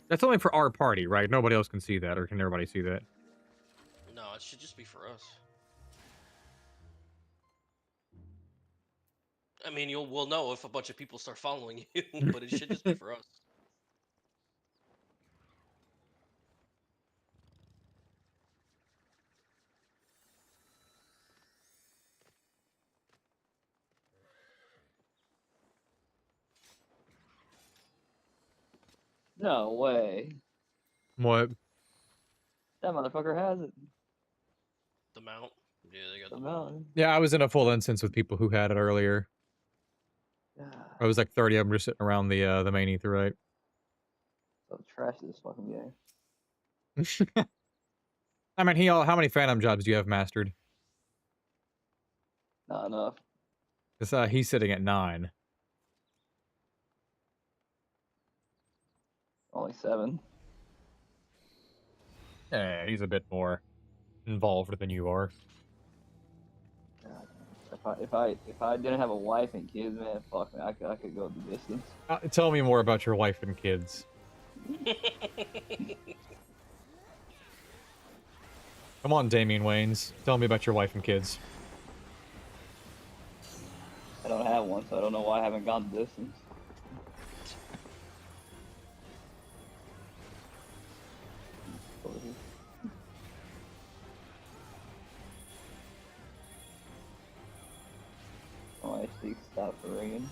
B: That's only for our party, right? Nobody else can see that, or can everybody see that?
C: No, it should just be for us. I mean, we'll know if a bunch of people start following you, but it should just be for us.
A: No way.
B: What?
A: That motherfucker has it.
C: The mount. Yeah, they got
A: The
C: the mount.
A: mountain.
B: Yeah, I was in a full instance with people who had it earlier.
A: God,
B: I was like 30 of them just sitting around the main etherite.
A: so trash this fucking game.
B: I mean, how many Phantom jobs do you have mastered?
A: Not enough.
B: Because he's sitting at 9.
A: Only 7.
B: Yeah, he's a bit more involved than you are.
A: God, if I didn't have a wife and kids, man, fuck me, I could go the distance.
B: Tell me more about your wife and kids. Come on, Damian Waynes. Tell me about your wife and kids.
A: I don't have one, so I don't know why I haven't gone the distance. Oh, I see. Stop the ringing.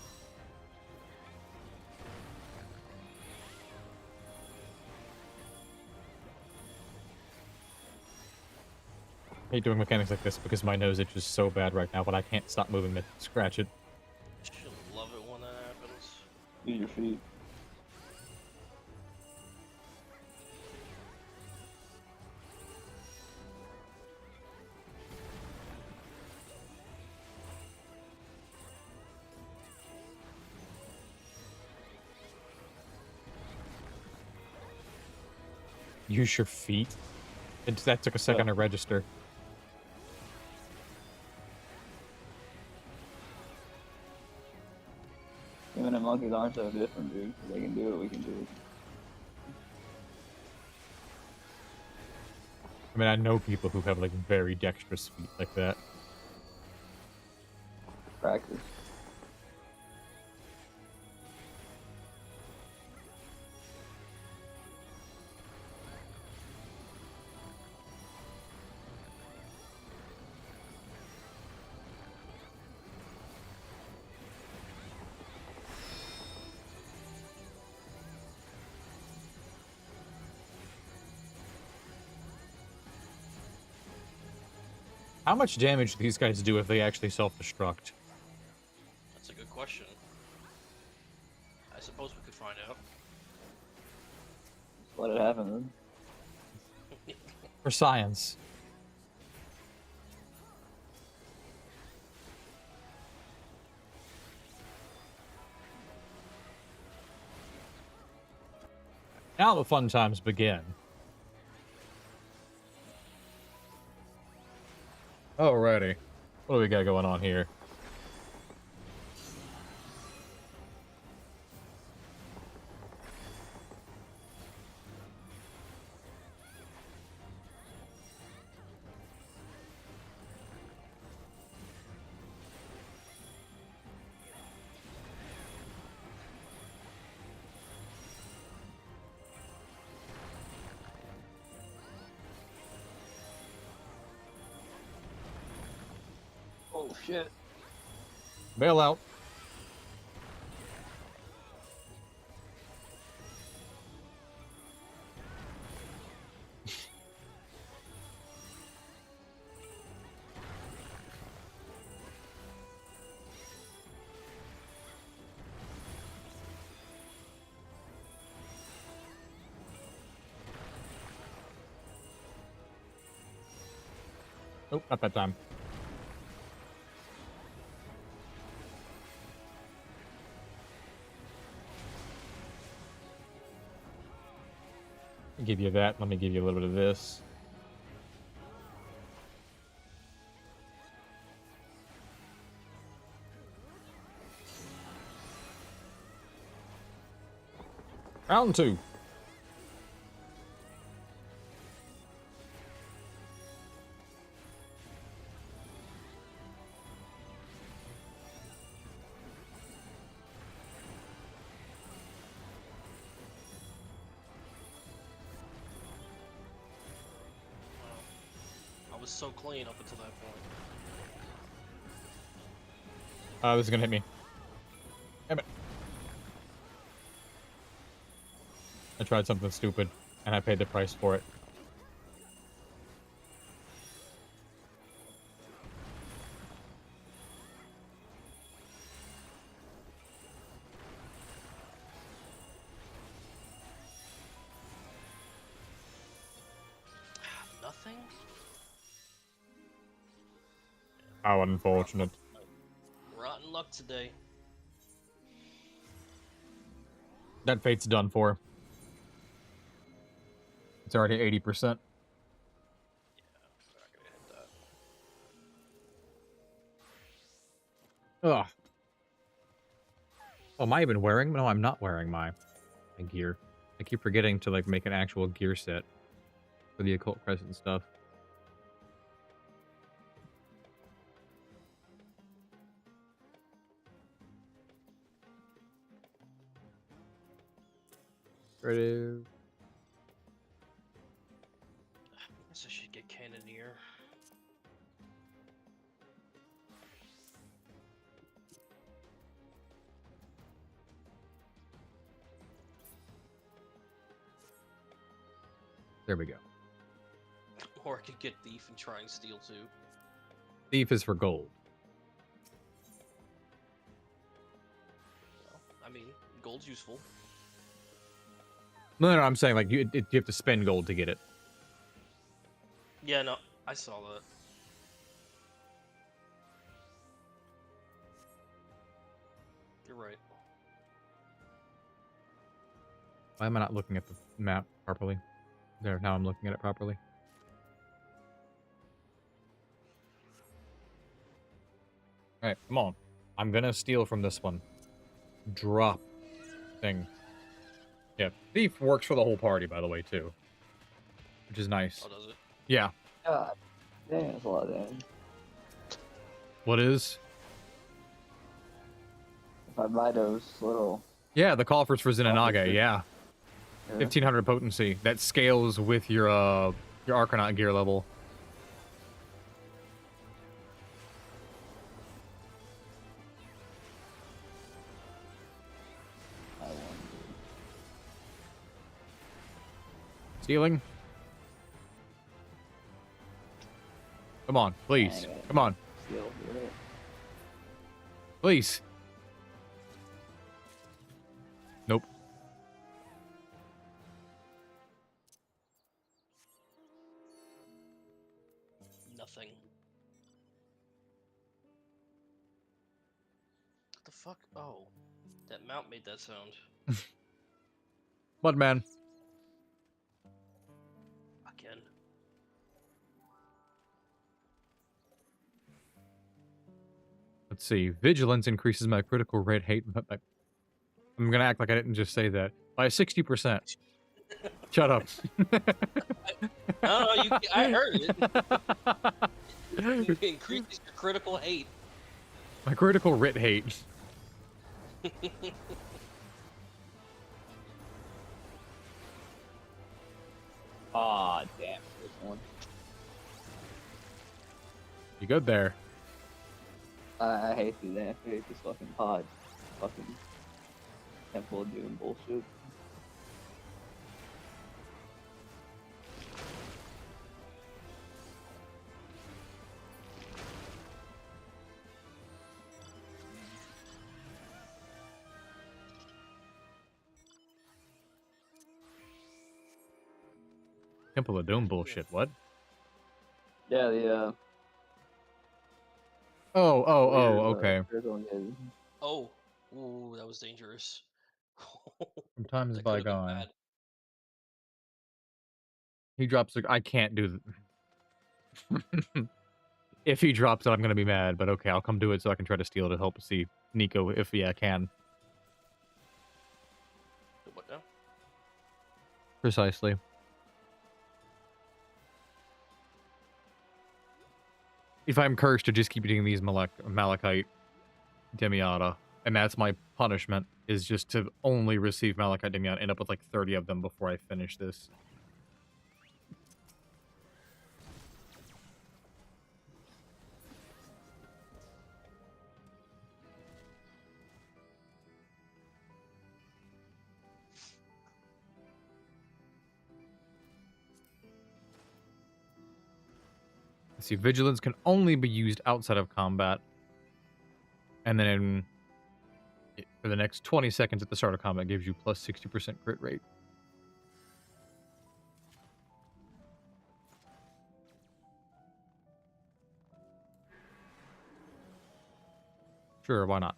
B: I hate doing mechanics like this because my nose itches so bad right now, but I can't stop moving to scratch it.
C: She'll love it when that happens.
A: Use your feet.
B: Use your feet. That took a second to register.
A: Human and monkeys aren't so different, dude. If they can do it, we can do it.
B: I mean, I know people who have, like, very dexterous feet like that.
A: Practice.
B: How much damage do these guys do if they actually self-destruct?
C: That's a good question. I suppose we could find out.
A: Just let it happen, then.
B: For science. Now the fun times begin. Alrighty. What do we got going on here?
A: Oh shit.
B: Bail out. Nope, not that time. I'll give you that. Let me give you a little bit of this. Round 2.
C: I was so clean up until that point.
B: This is gonna hit me. Damn it. I tried something stupid, and I paid the price for it.
C: Nothing?
B: How unfortunate.
C: Rotten luck today.
B: That fate's done for. It's already 80%.
C: Yeah, I'm not gonna hit that.
B: Ugh. Oh, am I even wearing? No, I'm not wearing my gear. I keep forgetting to, like, make an actual gear set for the occult crescent stuff. Ready?
C: I guess I should get Cannoneer.
B: There we go.
C: Or I could get Thief and try and steal too.
B: Thief is for gold.
C: Well, I mean, gold's useful.
B: No, I'm saying, like, you have to spend gold to get it.
C: Yeah, no, I saw that. You're right.
B: Why am I not looking at the map properly? There, now I'm looking at it properly. Alright, come on. I'm gonna steal from this one. Drop thing. Yeah, thief works for the whole party, by the way, too. Which is nice.
C: Oh, does it?
B: Yeah.
A: God, dang, that's a lot of damage.
B: What is?
A: If I buy those little...
B: Yeah, the coffers for Zenanaga, yeah.
A: Yeah.
B: 1500 potency. That scales with your Arcanaut gear level.
A: I want
B: Stealing? Come on, please. Come on,
A: to steal here.
B: please. Nope.
C: Nothing. What the fuck? Oh, that mount made that sound.
B: Mudman.
C: Again.
B: Let's see. Vigilance increases my critical rate hate. I'm gonna act like I didn't just say that. By 60%. Shut up.
C: No, I heard it. It increases your critical hate.
B: My critical writ hate.
A: Aw, damn, this one.
B: You good there?
A: I hate to deactivate this fucking pod. Fucking Temple of Doom bullshit.
B: Temple of Doom bullshit. What?
A: Yeah, the weird,
B: Okay.
A: critical hit.
C: Oh, ooh, that was dangerous.
B: From times
C: That could've been
B: bygone.
C: bad.
B: He drops the... I can't do... If he drops it, I'm gonna be mad, but okay, I'll come do it so I can try to steal to help see Nico if I can.
C: What now?
B: Precisely. If I'm cursed to just keep eating these Malachite Demiata, and that's my punishment, is just to only receive Malachite Demiata, end up with like 30 of them before I finish this. Let's see, Vigilance can only be used outside of combat. And then for the next 20 seconds at the start of combat, gives you plus 60% crit rate. Sure, why not?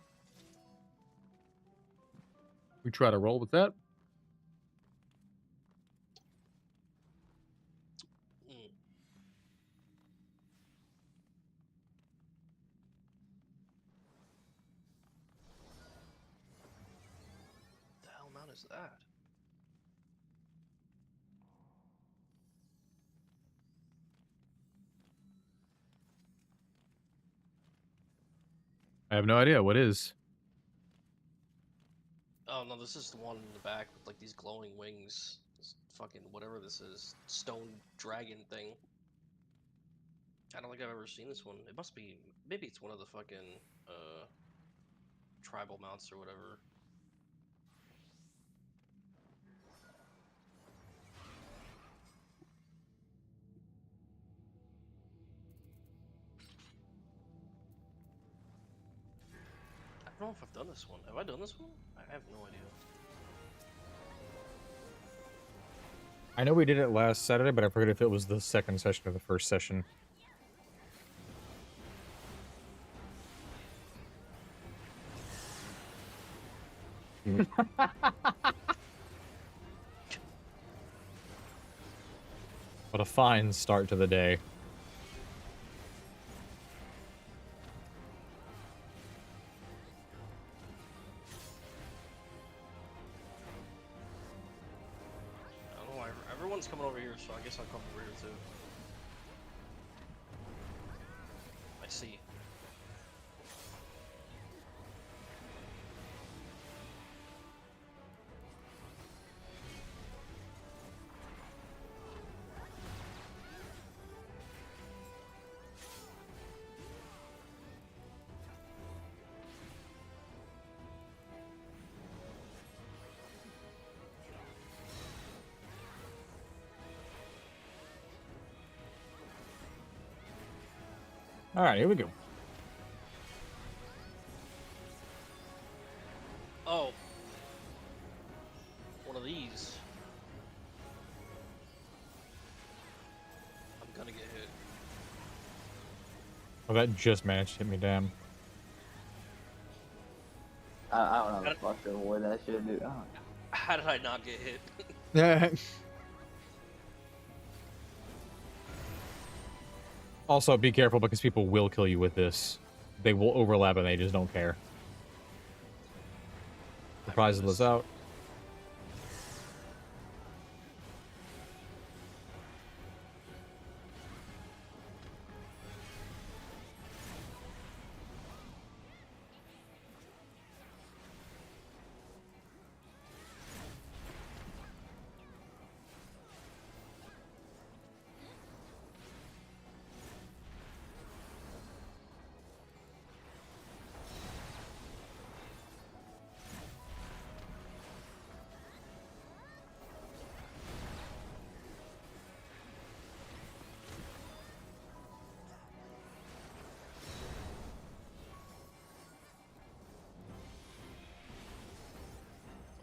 B: We try to roll with that.
C: Mm. The hell amount is that?
B: I have no idea. What is?
C: Oh no, this is the one in the back with like these glowing wings. This fucking whatever this is, stone dragon thing. I don't think I've ever seen this one. It must be, maybe it's one of the fucking tribal mounts or whatever. I don't know if I've done this one. Have I done this one? I have no idea.
B: I know we did it last Saturday, but I forget if it was the second session or the first session. What a fine start to the day.
C: I don't know why everyone's coming over here, so I guess I'll come over here too. I see.
B: All right, here we go.
C: Oh. One of these. I'm gonna get hit.
B: Oh, that just managed to hit me, damn.
A: I don't know how the fuck to avoid that shit, dude. Oh.
C: How did I not get hit?
B: Yeah. Also, be careful because people will kill you with this. They will overlap and they just don't care. Surprises out.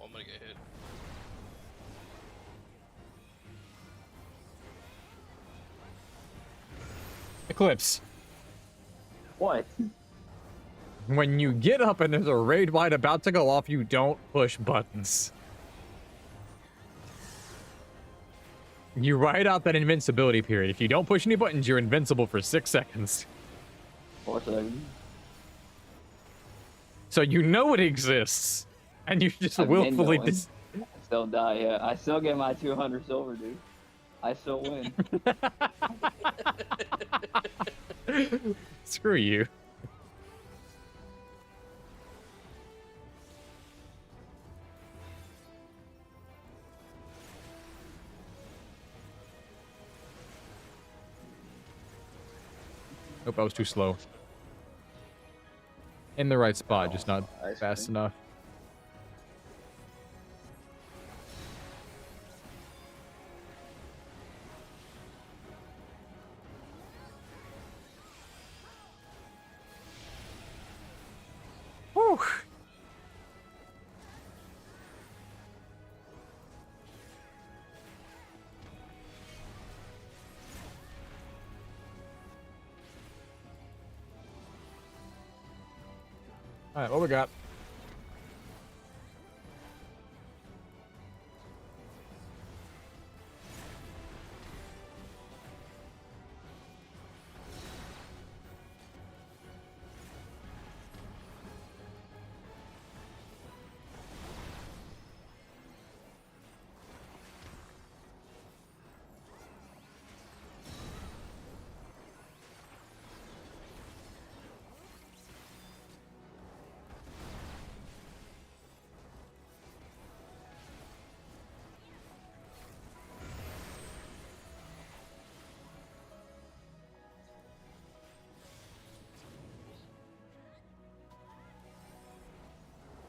C: Oh, I'm gonna get hit.
B: Eclipse.
A: What?
B: When you get up and there's a raid light about to go off, you don't push buttons. You ride out that invincibility period. If you don't push any buttons, you're invincible for 6 seconds.
A: 4 seconds.
B: So you know it exists, and you just
A: I've been
B: willfully
A: going. I still die, yeah. I still get my 200 silver, dude. I still win.
B: Screw you. Nope, I was too slow. In the right spot, just not fast enough. Whew. All right, what we got?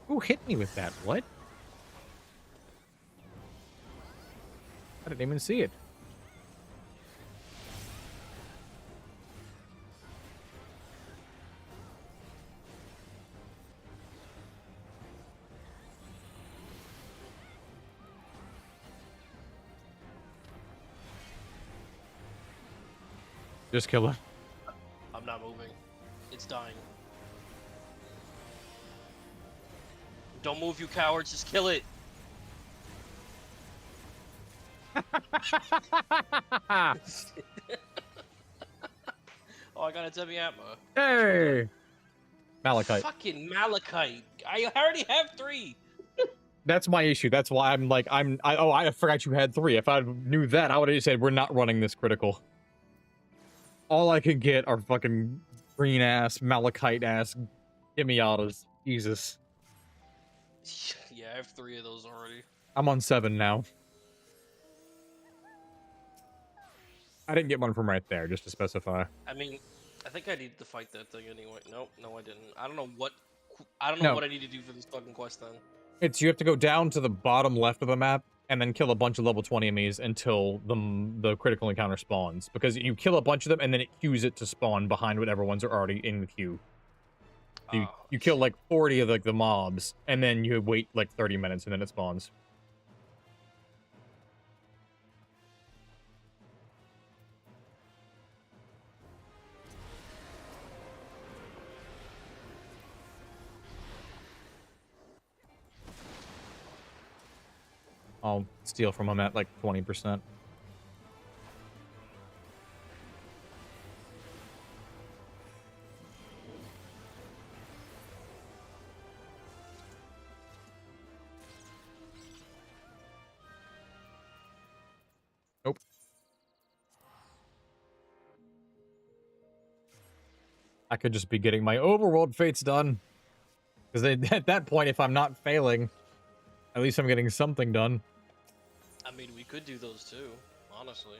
B: Who hit me with that? What? I didn't even see it. Just kill him.
C: I'm not moving. It's dying. Don't move, you cowards. Just kill it. Oh, I got a Debbie Atma.
B: Hey! Malachite.
C: Fucking Malachite. I already have 3.
B: That's my issue. That's why I'm like, I forgot you had 3. If I knew that, I would have said, we're not running this critical. All I can get are fucking green-ass, Malachite-ass Gimiatas. Jesus.
C: Yeah, I have 3 of those already.
B: I'm on 7 now. I didn't get one from right there, just to specify.
C: I mean, I think I needed to fight that thing anyway. Nope, no, I didn't. I don't know what I need to do for this fucking quest then.
B: You have to go down to the bottom left of the map and then kill a bunch of level 20 enemies until the critical encounter spawns. Because you kill a bunch of them and then it queues it to spawn behind whatever ones are already in the queue. So you kill like 40 of like the mobs and then you wait like 30 minutes and then it spawns. I'll steal from him at like 20%. Nope. I could just be getting my overworld fates done. Because at that point, if I'm not failing, at least I'm getting something done.
C: I mean, we could do those too, honestly.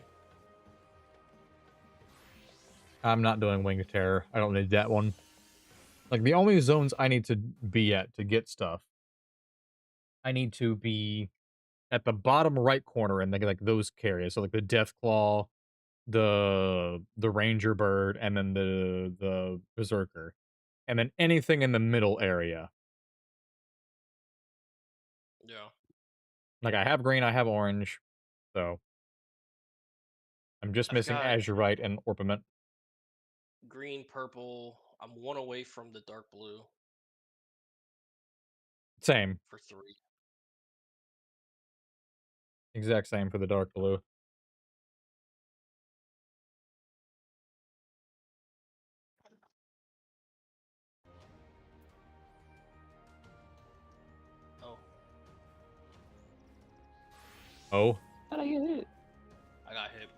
B: I'm not doing Winged Terror. I don't need that one. Like, the only zones I need to be at to get stuff, I need to be at the bottom right corner and like those areas. So like the Deathclaw, the Ranger Bird, and then the Berserker. And then anything in the middle area.
C: Yeah.
B: Like, I have green, I have orange, so I'm just
C: I've
B: missing
C: got
B: Azurite and Orpiment.
C: green, purple. I'm 1 away from the dark blue
B: Same.
C: for 3.
B: Exact same for the dark blue.
C: Oh,
B: Oh.
A: How'd I get hit?
C: I got hit.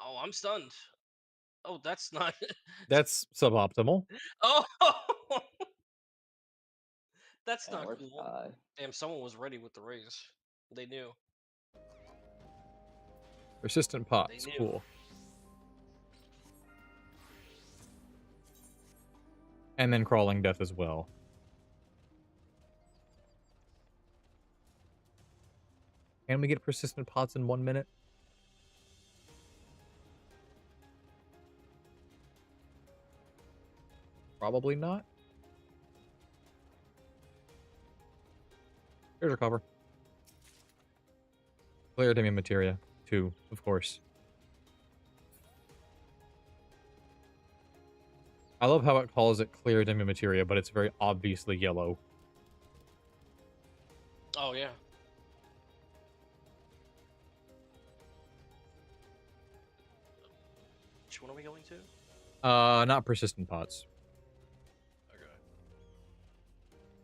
C: Oh, I'm stunned. Oh, that's not.
B: That's suboptimal.
C: Oh, that's
A: And
C: not
A: we're
C: cool.
A: tied.
C: Damn, someone was ready with the raise. They knew.
B: Persistent
C: They
B: pots.
C: knew.
B: Cool. And then Crawling Death as well. Can we get persistent pots in 1 minute? Probably not. Here's our cover. Clear Demi Materia. 2, of course. I love how it calls it Clear Demi Materia, but it's very obviously yellow.
C: Oh yeah. Which one are we going to?
B: Not persistent pots.
C: Okay.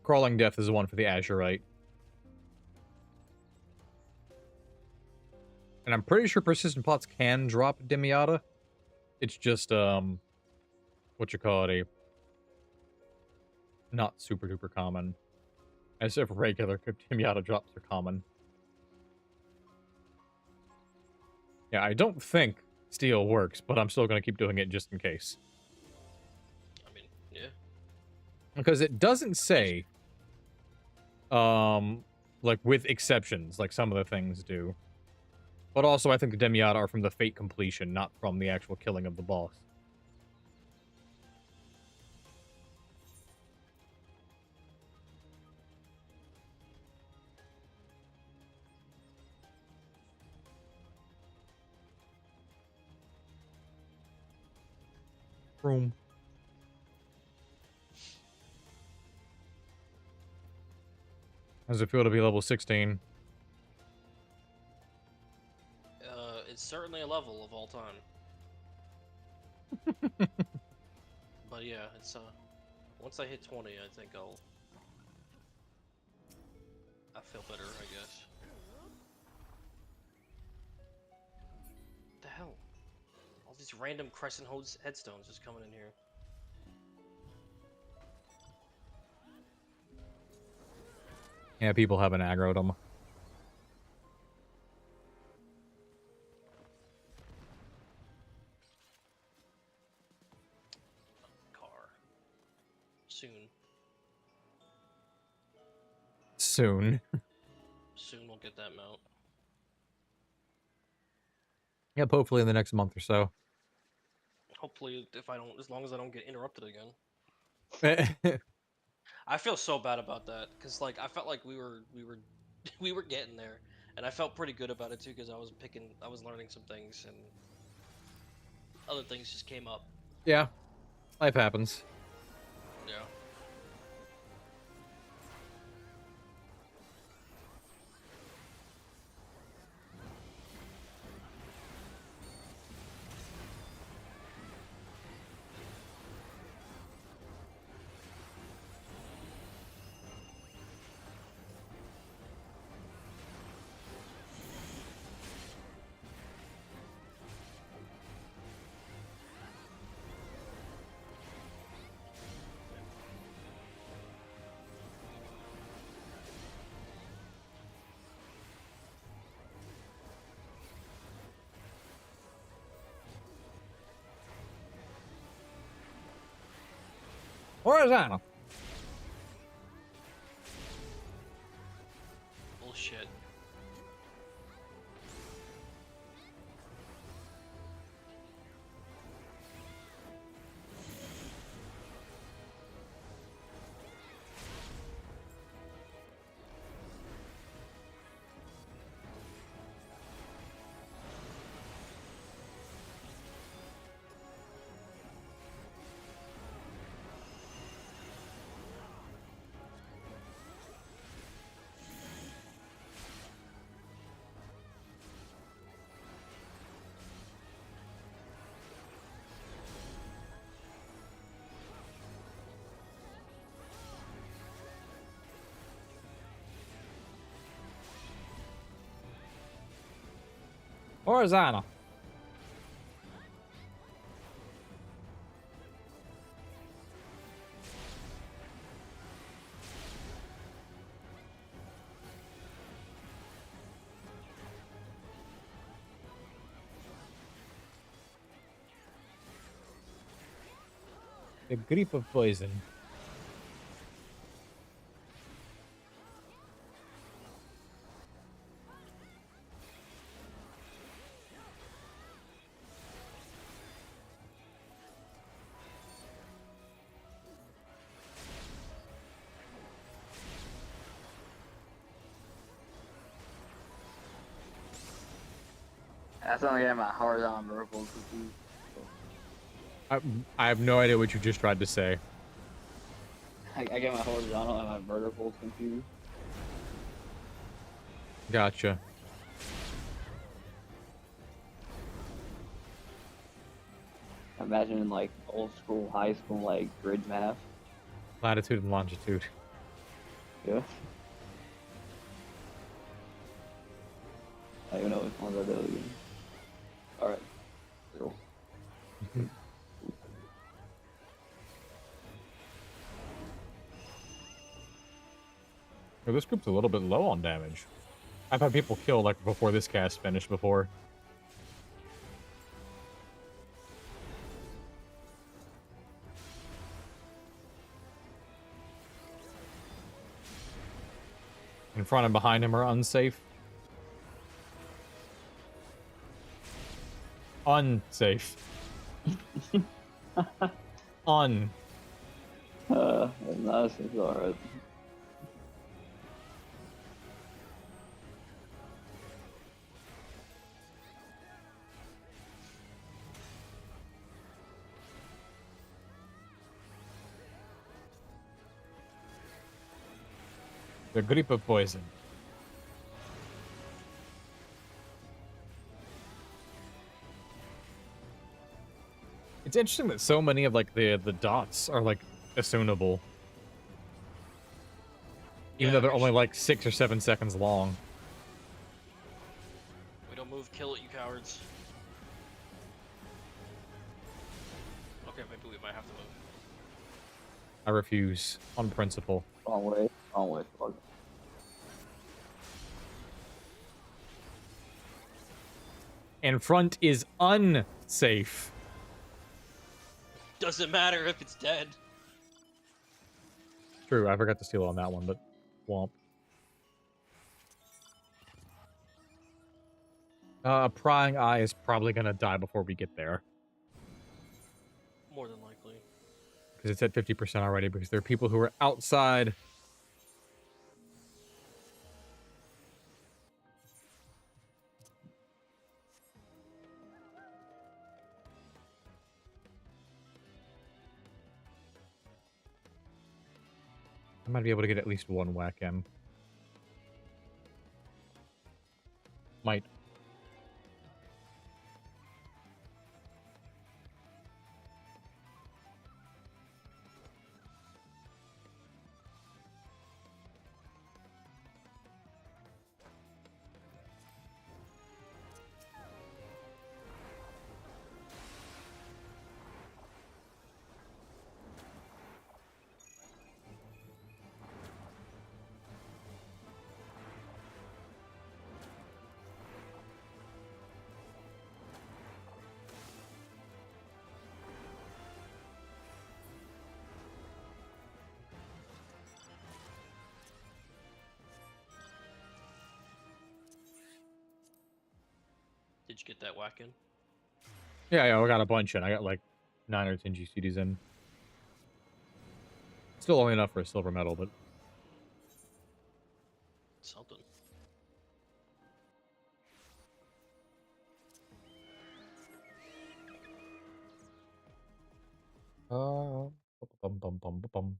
B: Crawling Death is the one for the Azurite. And I'm pretty sure persistent pots can drop Demiata. It's just, what you call it, not super duper common. As if regular Demiata drops are common. Yeah, I don't think steel works, but I'm still going to keep doing it just in case.
C: I mean, yeah.
B: Because it doesn't say, like, with exceptions, like some of the things do. But also, I think the Demiata are from the fate completion, not from the actual killing of the boss. Room. How does it feel to be level 16?
C: It's certainly a level of all time. But yeah, it's once I hit 20, I think I feel better, I guess. What the hell? All these random crescent headstones just coming in here.
B: Yeah, people haven't aggroed them.
C: Car. Soon.
B: Soon.
C: Soon we'll get that mount.
B: Yep, hopefully in the next month or so.
C: Hopefully, as long as I don't get interrupted again. I feel so bad about that because like I felt like we were we were getting there, and I felt pretty good about it too because I was learning some things and other things just came up.
B: Yeah, life happens.
C: Yeah.
B: Horizontal.
C: Bullshit.
B: Horizontal. The grip of poison.
A: That's only getting my horizontal vertical confused.
B: I have no idea what you just tried to say.
A: I get my horizontal and my verticals confused.
B: Gotcha.
A: Imagine like old school, high school, like grid math.
B: Latitude and longitude.
A: Yeah. I don't even know which ones are those again. Alright. Cool.
B: This group's a little bit low on damage. I've had people kill like before this cast finished before. In front and behind him are unsafe. Unsafe. Un.
A: That's alright.
B: The grip of poison. It's interesting that so many of like the dots are like assumeable. Even though they're only like 6 or 7 seconds long.
C: We don't move, kill it, you cowards. Okay, maybe we might have to move.
B: I refuse, on principle.
A: Wrong way. Wrong way. Fuck.
B: And front is unsafe.
C: Doesn't matter if it's dead.
B: True, I forgot to steal on that one, but womp. Prying eye is probably gonna die before we get there.
C: More than likely.
B: Because it's at 50% already, because there are people who are outside. I might be able to get at least one whack in. Might.
C: Did you get that whack in?
B: Yeah, I got a bunch in. I got like 9 or 10 GCDs in. Still only enough for a silver medal, but...
C: Something.
B: Bum, bum, bum, bum.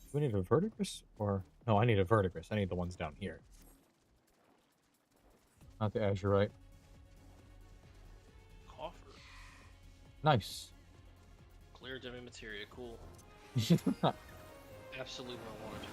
B: Do we need a verdigris? Or... No, I need a verdigris. I need the ones down here. Not the azurite.
C: Coffer.
B: Nice.
C: Clear demi materia, cool. Absolutely what I wanted.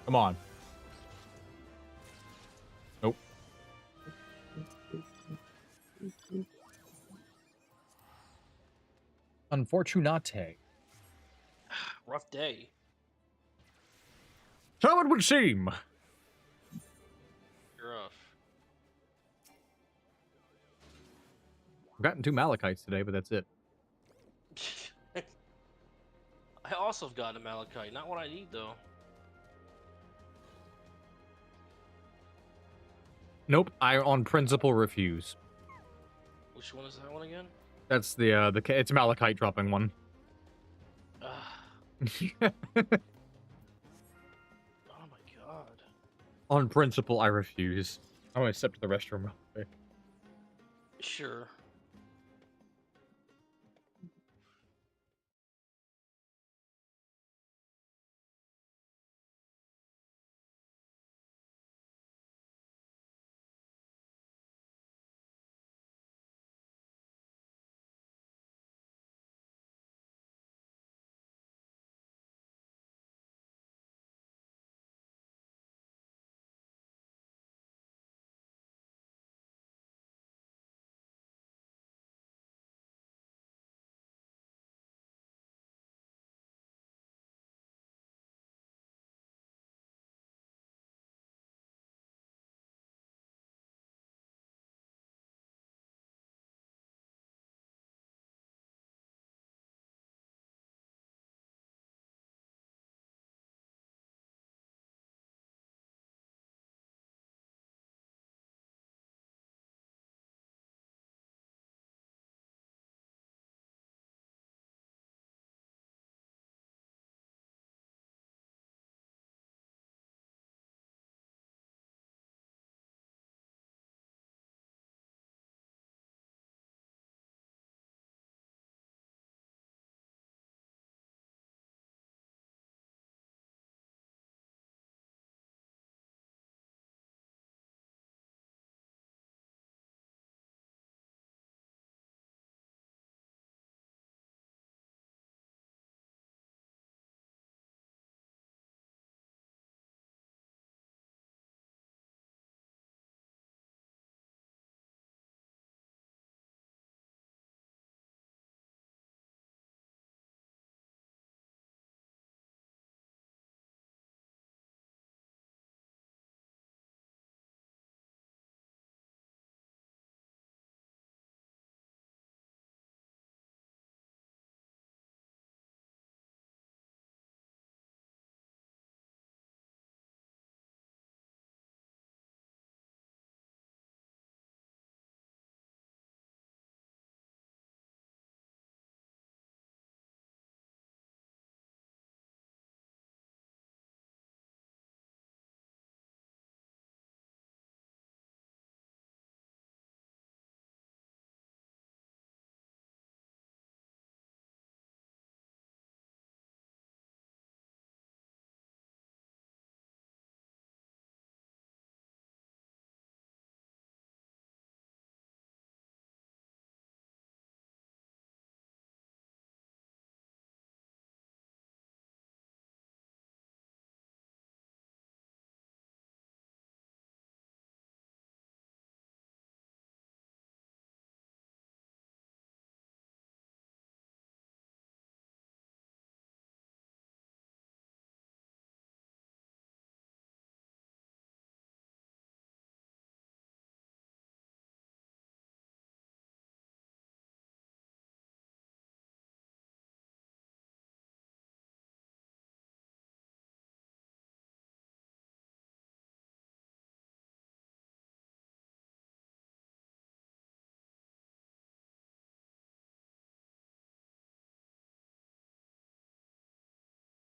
B: Come on. Nope. Unfortunate.
C: Rough day.
B: So it would seem.
C: You're off.
B: I've gotten 2 Malachites today, but that's it.
C: I also have gotten a Malachite. Not what I need, though.
B: Nope, I on principle refuse.
C: Which one is that one again?
B: That's it's Malachite dropping one.
C: Oh my god.
B: On principle, I refuse. I'm gonna step to the restroom real quick.
C: Sure.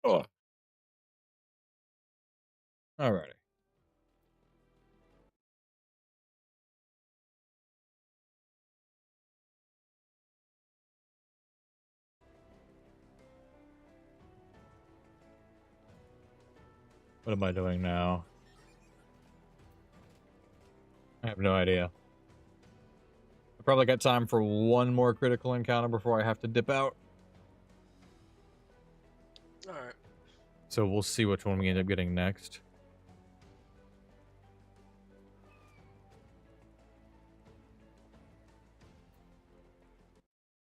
B: Oh. Alrighty. What am I doing now? I have no idea. I probably got time for one more critical encounter before I have to dip out.
C: Alright.
B: So we'll see which one we end up getting next.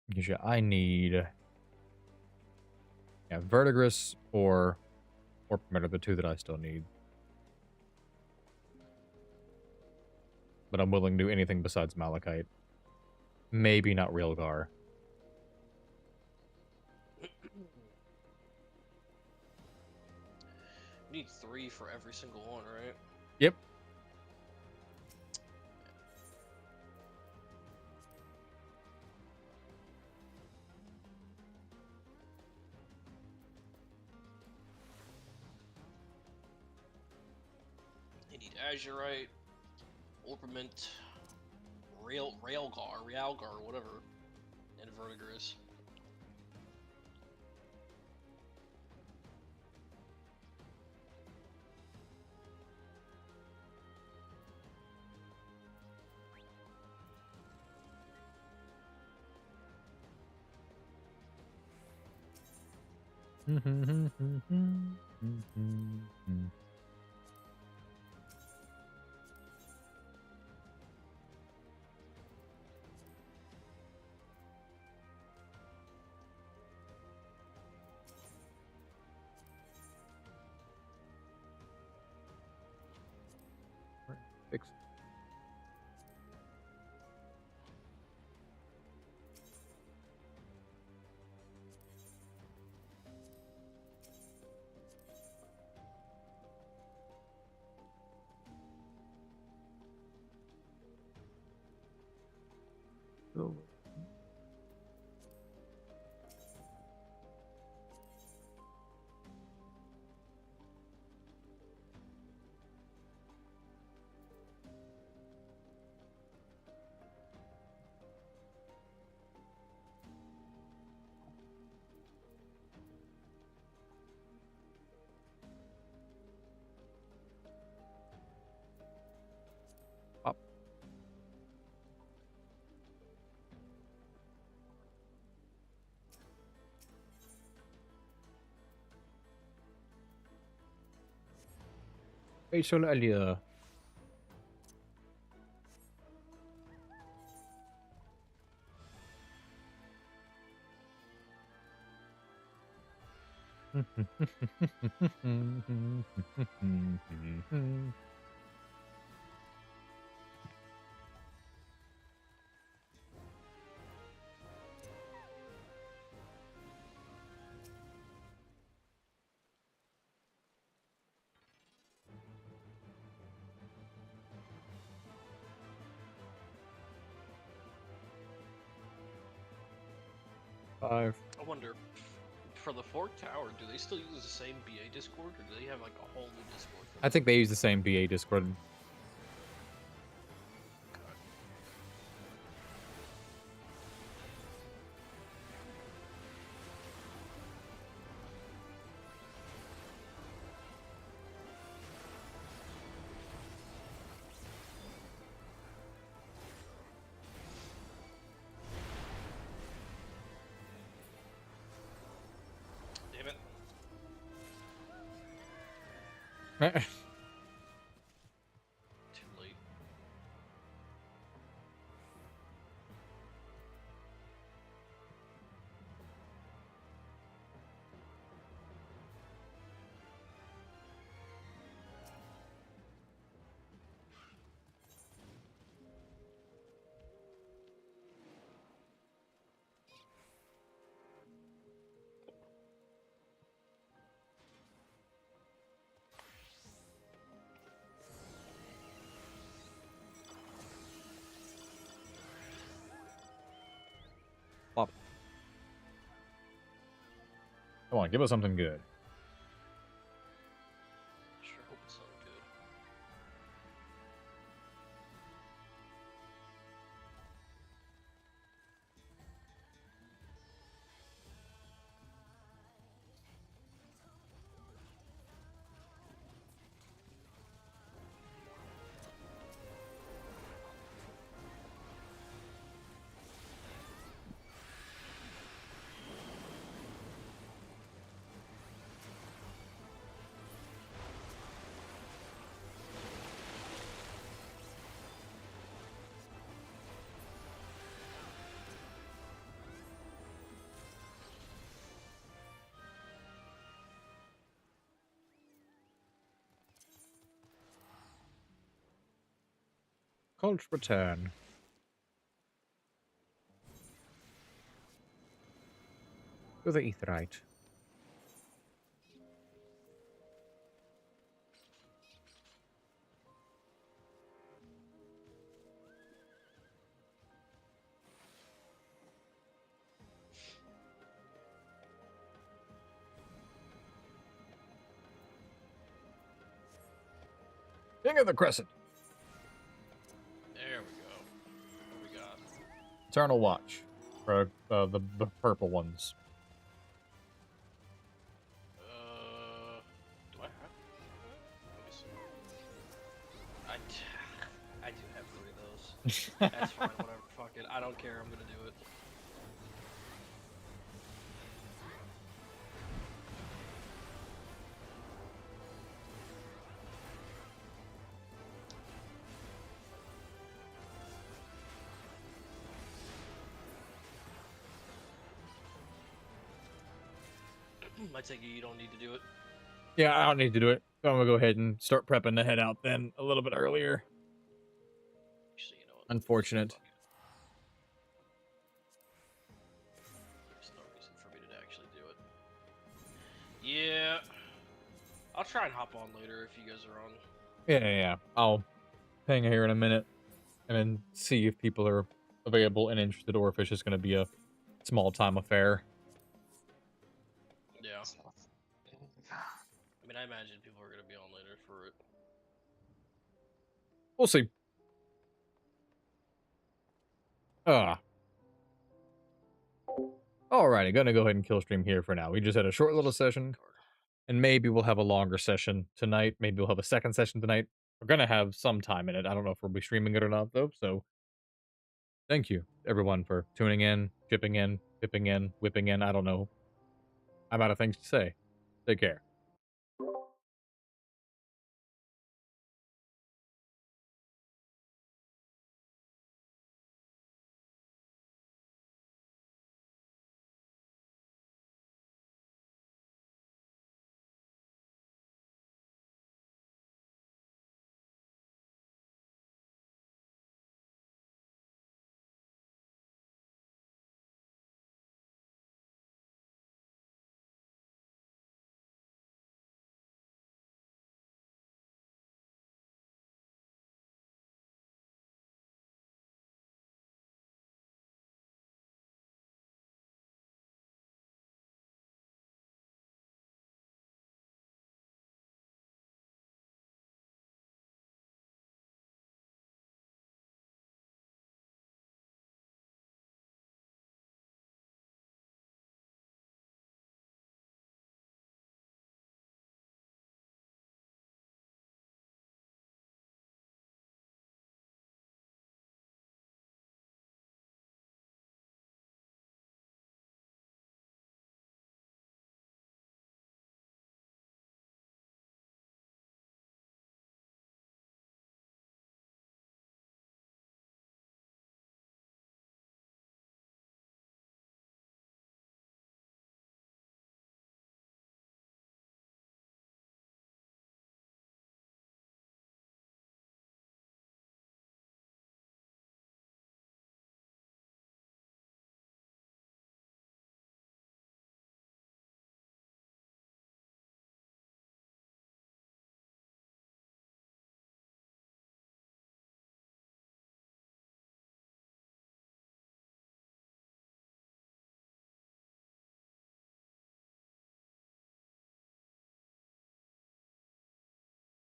B: Because yeah, I need Verdigris or Permit are the two that I still need. But I'm willing to do anything besides Malachite. Maybe not Realgar.
C: You need 3 for every single one, right?
B: Yep.
C: You need Azurite, Orpiment, Realgar, whatever, and Verdigris.
B: Fix. Oh. Up. Hey, schon alle. Five.
C: I wonder, for the Fork Tower, do they still use the same BA Discord, or do they have like a whole new Discord?
B: I think they use the same BA Discord.
C: Damn it. Too late.
B: Come on, give us something good. cult return. To the Aetheryte. King of the Crescent.
C: There we go. What we got?
B: Eternal Watch. For the purple ones.
C: Do I have? Let me see. I do have 3 of those. That's fine, whatever. Fuck it. I don't care. I'm gonna do it. I take it you don't need to do it.
B: Yeah, I don't need to do it. So I'm gonna go ahead and start prepping to head out then a little bit earlier.
C: Actually, you know what?
B: Unfortunate.
C: Fuck it. There's no reason for me to actually do it. Yeah. I'll try and hop on later if you guys are on.
B: Yeah. I'll hang here in a minute and then see if people are available and interested or if it's just gonna be a small time affair.
C: Yeah. I mean, I imagine people are going to be on later for it.
B: We'll see. Alrighty, gonna go ahead and kill stream here for now. We just had a short little session, and maybe we'll have a longer session tonight. Maybe we'll have a second session tonight. We're gonna have some time in it. I don't know if we'll be streaming it or not, though, so thank you, everyone, for tuning in, chipping in, pipping in, whipping in. I don't know. I'm out of things to say. Take care.